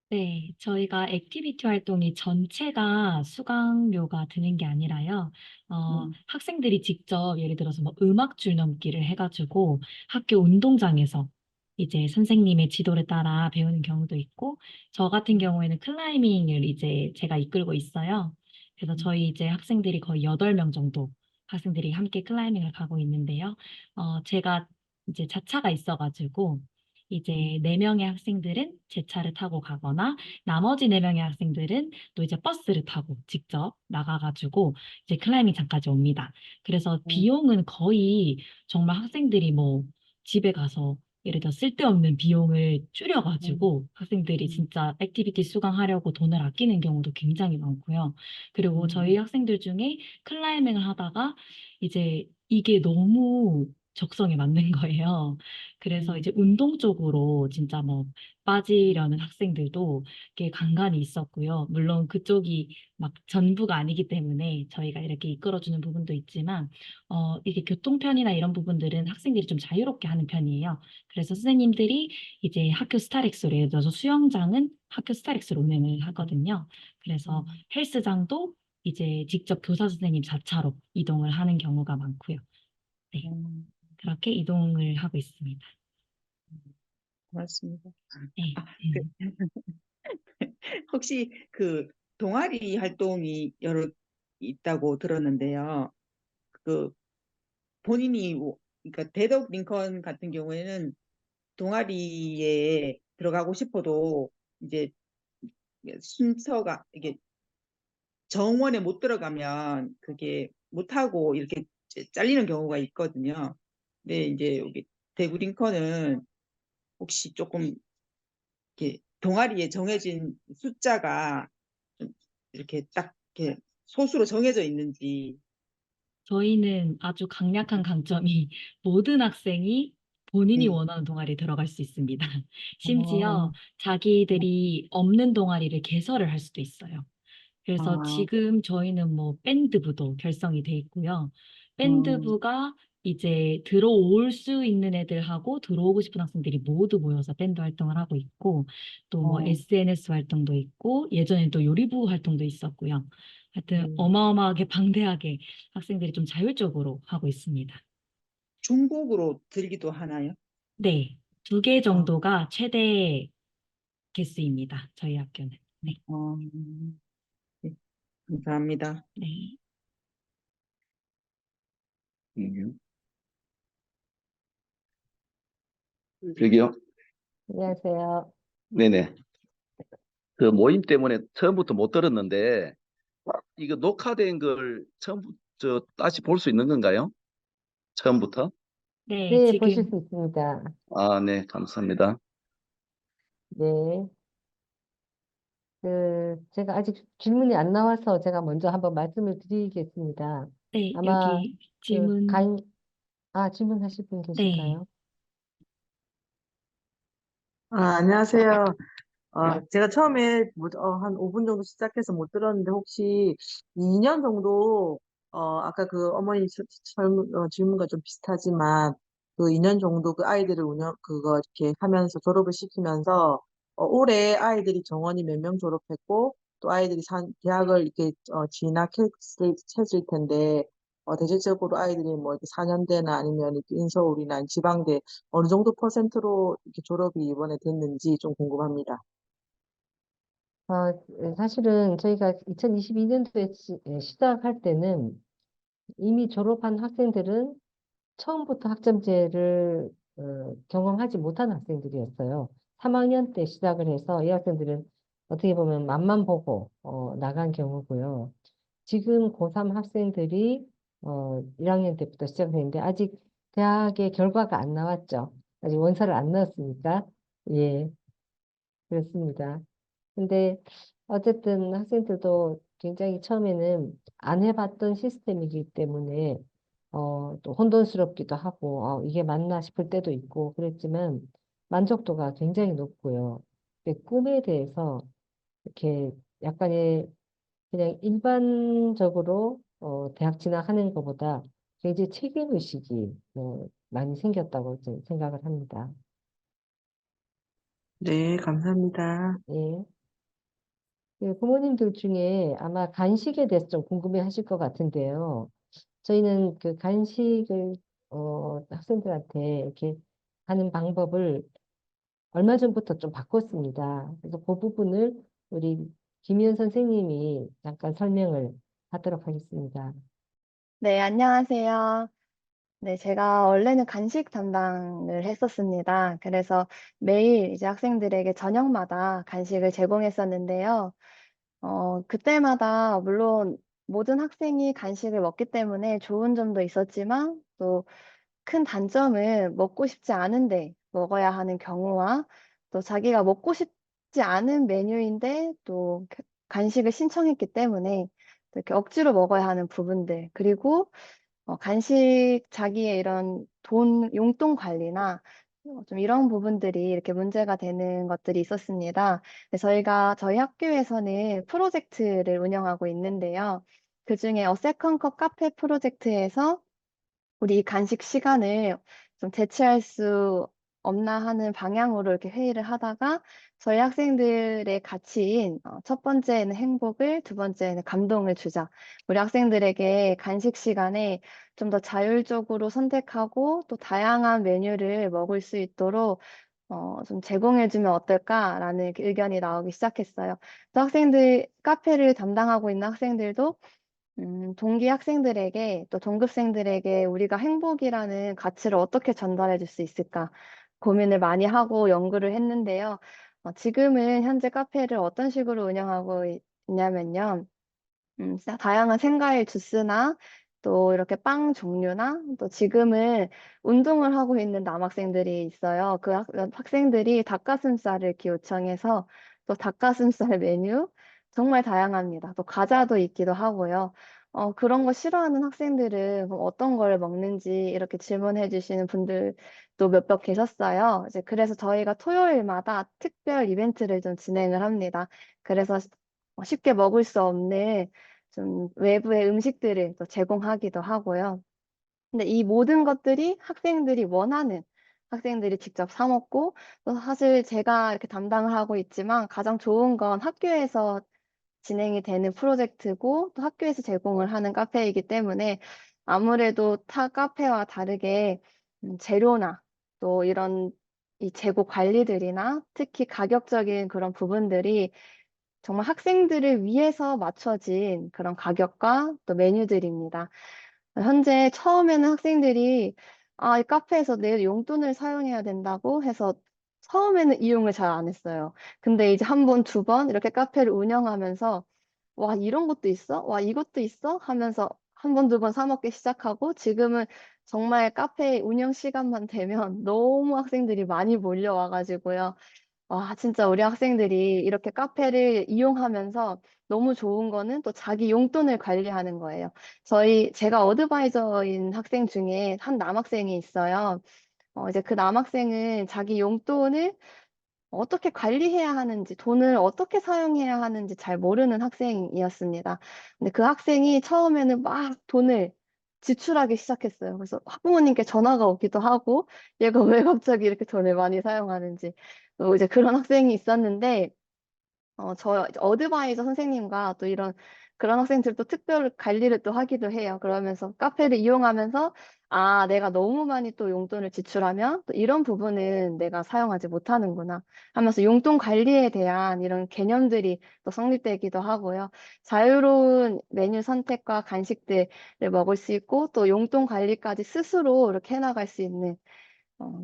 네, 저희가 액티비티 활동이 전체가 수강료가 드는 게 아니라요. 음, 학생들이 직접 예를 들어서 뭐 음악 줄넘기를 해가지고 학교 운동장에서 이제 선생님의 지도를 따라 배우는 경우도 있고, 저 같은 경우에는 클라이밍을 이제 제가 이끌고 있어요. 그래서 저희 이제 학생들이 거의 8명 정도 학생들이 함께 클라이밍을 가고 있는데요. 제가 이제 자차가 있어가지고 이제 4명의 학생들은 제 차를 타고 가거나 나머지 4명의 학생들은 또 이제 버스를 타고 직접 나가가지고 이제 클라이밍장까지 옵니다. 그래서 비용은 거의 정말 학생들이 뭐 집에 가서 예를 들어 쓸데없는 비용을 음, 줄여가지고 학생들이 진짜 액티비티 수강하려고 돈을 아끼는 경우도 굉장히 많고요. 그리고 저희 학생들 중에 클라이밍을 하다가 이제 이게 너무 적성에 맞는 거예요. 그래서 이제 운동 쪽으로 진짜 뭐 빠지려는 학생들도 꽤 간간히 있었고요. 물론 그쪽이 막 전부가 아니기 때문에 저희가 이렇게 이끌어주는 부분도 있지만, 이게 교통편이나 이런 부분들은 학생들이 좀 자유롭게 하는 편이에요. 그래서 선생님들이 이제 학교 스타렉스로, 예를 들어서 수영장은 학교 스타렉스로 운행을 하거든요. 그래서 헬스장도 이제 직접 교사 선생님 자차로 이동을 하는 경우가 많고요. 네, 그렇게 이동을 하고 있습니다. 고맙습니다. 네. 아, 혹시 그 동아리 활동이 여러 있다고 들었는데요. 그 본인이 그러니까 데덕 링컨 같은 경우에는 동아리에 들어가고 싶어도 이제 순서가 이게 정원에 못 들어가면 그게 못하고 이렇게 잘리는 경우가 있거든요. 근데 이제 여기 대구 링컨은 혹시 조금 이렇게 동아리에 정해진 숫자가 좀 이렇게 딱 이렇게 소수로 정해져 있는지. 저희는 아주 강력한 강점이 모든 학생이 본인이 네. 원하는 동아리에 들어갈 수 있습니다. 어, 심지어 자기들이 없는 동아리를 개설을 할 수도 있어요. 그래서 아, 지금 저희는 뭐 밴드부도 결성이 돼 있고요. 밴드부가 이제 들어올 수 있는 애들하고 들어오고 싶은 학생들이 모두 모여서 밴드 활동을 하고 있고, 또 뭐 어, SNS 활동도 있고, 예전에 또 요리부 활동도 있었고요. 하여튼 네. 어마어마하게 방대하게 학생들이 좀 자율적으로 하고 있습니다. 중복으로 들기도 하나요? 네, 2개 아, 정도가 최대 개수입니다. 저희 학교는. 네, 어, 네, 감사합니다. 네. 음, 저기요. 안녕하세요. 네네. 그 모임 때문에 처음부터 못 들었는데, 이거 녹화된 걸 처음부터 다시 볼 수 있는 건가요? 처음부터? 네, 네, 보실 지금 수 있습니다. 아, 네, 감사합니다. 네. 제가 아직 질문이 안 나와서 제가 먼저 한번 말씀을 드리겠습니다. 네, 아마 여기 그 질문, 질문하실 분 네. 계실까요? 안녕하세요. 제가 처음에 한 5분 정도 시작해서 못 들었는데 혹시 2년 정도 아까 그 어머니 질문과 좀 비슷하지만 그 2년 정도 그 아이들을 그거 이렇게 하면서 졸업을 시키면서 올해 아이들이 정원이 몇 명 졸업했고 또 아이들이 대학을 이렇게 진학했을 텐데 대체적으로 아이들이 뭐 이렇게 4년대나 아니면 이렇게 인서울이나 지방대 어느 정도 퍼센트로 이렇게 졸업이 이번에 됐는지 좀 궁금합니다. 사실은 저희가 2022년도에 시작할 때는 이미 졸업한 학생들은 처음부터 학점제를 경험하지 못한 학생들이었어요. 3학년 때 시작을 해서 이 학생들은 어떻게 보면 맛만 보고 나간 경우고요. 지금 고3 학생들이 1학년 때부터 시작을 했는데 아직 대학의 결과가 안 나왔죠. 아직 원서를 안 넣었으니까. 예, 그렇습니다. 근데 어쨌든 학생들도 굉장히 처음에는 안 해봤던 시스템이기 때문에 또 혼돈스럽기도 하고 이게 맞나 싶을 때도 있고 그랬지만 만족도가 굉장히 높고요. 근데 꿈에 대해서 이렇게 약간의 그냥 일반적으로 대학 진학하는 것보다 굉장히 책임의식이 많이 생겼다고 저는 생각을 합니다. 네, 감사합니다. 예. 부모님들 중에 아마 간식에 대해서 좀 궁금해 하실 것 같은데요. 저희는 그 간식을 학생들한테 이렇게 하는 방법을 얼마 전부터 좀 바꿨습니다. 그래서 그 부분을 우리 김희연 선생님이 잠깐 설명을 하도록 하겠습니다. 네, 안녕하세요. 네, 제가 원래는 간식 담당을 했었습니다. 그래서 매일 이제 학생들에게 저녁마다 간식을 제공했었는데요. 그때마다 물론 모든 학생이 간식을 먹기 때문에 좋은 점도 있었지만 또 큰 단점은 먹고 싶지 않은데 먹어야 하는 경우와 또 자기가 먹고 싶지 않은 메뉴인데 또 간식을 신청했기 때문에 또 이렇게 억지로 먹어야 하는 부분들, 그리고 간식 자기의 이런 용돈 관리나 좀 이런 부분들이 이렇게 문제가 되는 것들이 있었습니다. 저희 학교에서는 프로젝트를 운영하고 있는데요. 그중에 세컨 컵 카페 프로젝트에서 우리 간식 시간을 좀 대체할 수 없나 하는 방향으로 이렇게 회의를 하다가 저희 학생들의 가치인 첫 번째는 행복을, 두 번째는 감동을 주자. 우리 학생들에게 간식 시간에 좀 더 자율적으로 선택하고 또 다양한 메뉴를 먹을 수 있도록 좀 제공해주면 어떨까라는 이렇게 의견이 나오기 시작했어요. 또 카페를 담당하고 있는 학생들도 동기 학생들에게 또 동급생들에게 우리가 행복이라는 가치를 어떻게 전달해 줄 수 있을까 고민을 많이 하고 연구를 했는데요. 지금은 현재 카페를 어떤 식으로 운영하고 있냐면요. 다양한 생과일 주스나 또 이렇게 빵 종류나 또 지금은 운동을 하고 있는 남학생들이 있어요. 학생들이 닭가슴살을 이렇게 요청해서 또 닭가슴살 메뉴 정말 다양합니다. 또 과자도 있기도 하고요. 그런 거 싫어하는 학생들은 그럼 어떤 걸 먹는지 이렇게 질문해 주시는 분들도 몇몇 계셨어요. 이제 그래서 저희가 토요일마다 특별 이벤트를 좀 진행을 합니다. 그래서 쉽게 먹을 수 없는 좀 외부의 음식들을 또 제공하기도 하고요. 근데 이 모든 것들이 학생들이 직접 사 먹고, 또 사실 제가 이렇게 담당을 하고 있지만 가장 좋은 건 학교에서 진행이 되는 프로젝트고 또 학교에서 제공을 하는 카페이기 때문에 아무래도 타 카페와 다르게 재료나 또 이런 이 재고 관리들이나 특히 가격적인 그런 부분들이 정말 학생들을 위해서 맞춰진 그런 가격과 또 메뉴들입니다. 현재 처음에는 학생들이 이 카페에서 내 용돈을 사용해야 된다고 해서 처음에는 이용을 잘 안 했어요. 근데 이제 한 번, 두 번 이렇게 카페를 운영하면서 와, 이런 것도 있어? 와, 이것도 있어? 하면서 한 번, 두 번 사 먹기 시작하고 지금은 정말 카페 운영 시간만 되면 너무 학생들이 많이 몰려와 가지고요. 와, 진짜 우리 학생들이 이렇게 카페를 이용하면서 너무 좋은 거는 또 자기 용돈을 관리하는 거예요. 제가 어드바이저인 학생 중에 한 남학생이 있어요. 이제 그 남학생은 자기 용돈을 어떻게 관리해야 하는지, 돈을 어떻게 사용해야 하는지 잘 모르는 학생이었습니다. 근데 그 학생이 처음에는 막 돈을 지출하기 시작했어요. 그래서 학부모님께 전화가 오기도 하고, 얘가 왜 갑자기 이렇게 돈을 많이 사용하는지. 이제 그런 학생이 있었는데, 저 어드바이저 선생님과 또 그런 학생들 또 특별 관리를 또 하기도 해요. 그러면서 카페를 이용하면서 내가 너무 많이 또 용돈을 지출하면 또 이런 부분은 내가 사용하지 못하는구나 하면서 용돈 관리에 대한 이런 개념들이 또 성립되기도 하고요. 자유로운 메뉴 선택과 간식들을 먹을 수 있고 또 용돈 관리까지 스스로 이렇게 해나갈 수 있는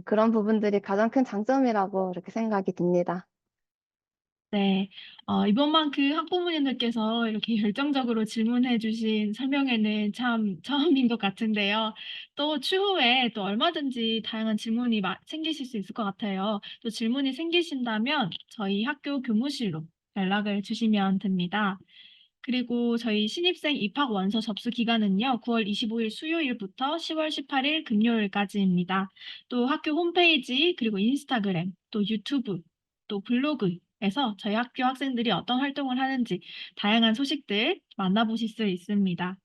그런 부분들이 가장 큰 장점이라고 이렇게 생각이 듭니다. 네. 이번만큼 학부모님들께서 이렇게 열정적으로 질문해 주신 설명회는 참 처음인 것 같은데요. 또 추후에 또 얼마든지 다양한 질문이 생기실 수 있을 것 같아요. 또 질문이 생기신다면 저희 학교 교무실로 연락을 주시면 됩니다. 그리고 저희 신입생 입학 원서 접수 기간은요, 9월 25일 수요일부터 10월 18일 금요일까지입니다. 또 학교 홈페이지, 그리고 인스타그램, 또 유튜브, 또 블로그에서 저희 학교 학생들이 어떤 활동을 하는지 다양한 소식들 만나보실 수 있습니다.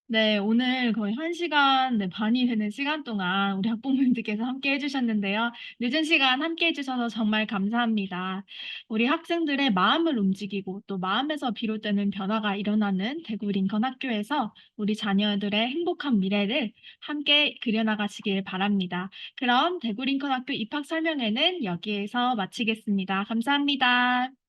네, 오늘 거의 1시간 반이 되는 시간 동안 우리 학부모님들께서 함께 해주셨는데요. 늦은 시간 함께 해주셔서 정말 감사합니다. 우리 학생들의 마음을 움직이고 또 마음에서 비롯되는 변화가 일어나는 대구 링컨 학교에서 우리 자녀들의 행복한 미래를 함께 그려나가시길 바랍니다. 그럼 대구 링컨 학교 입학 설명회는 여기에서 마치겠습니다. 감사합니다.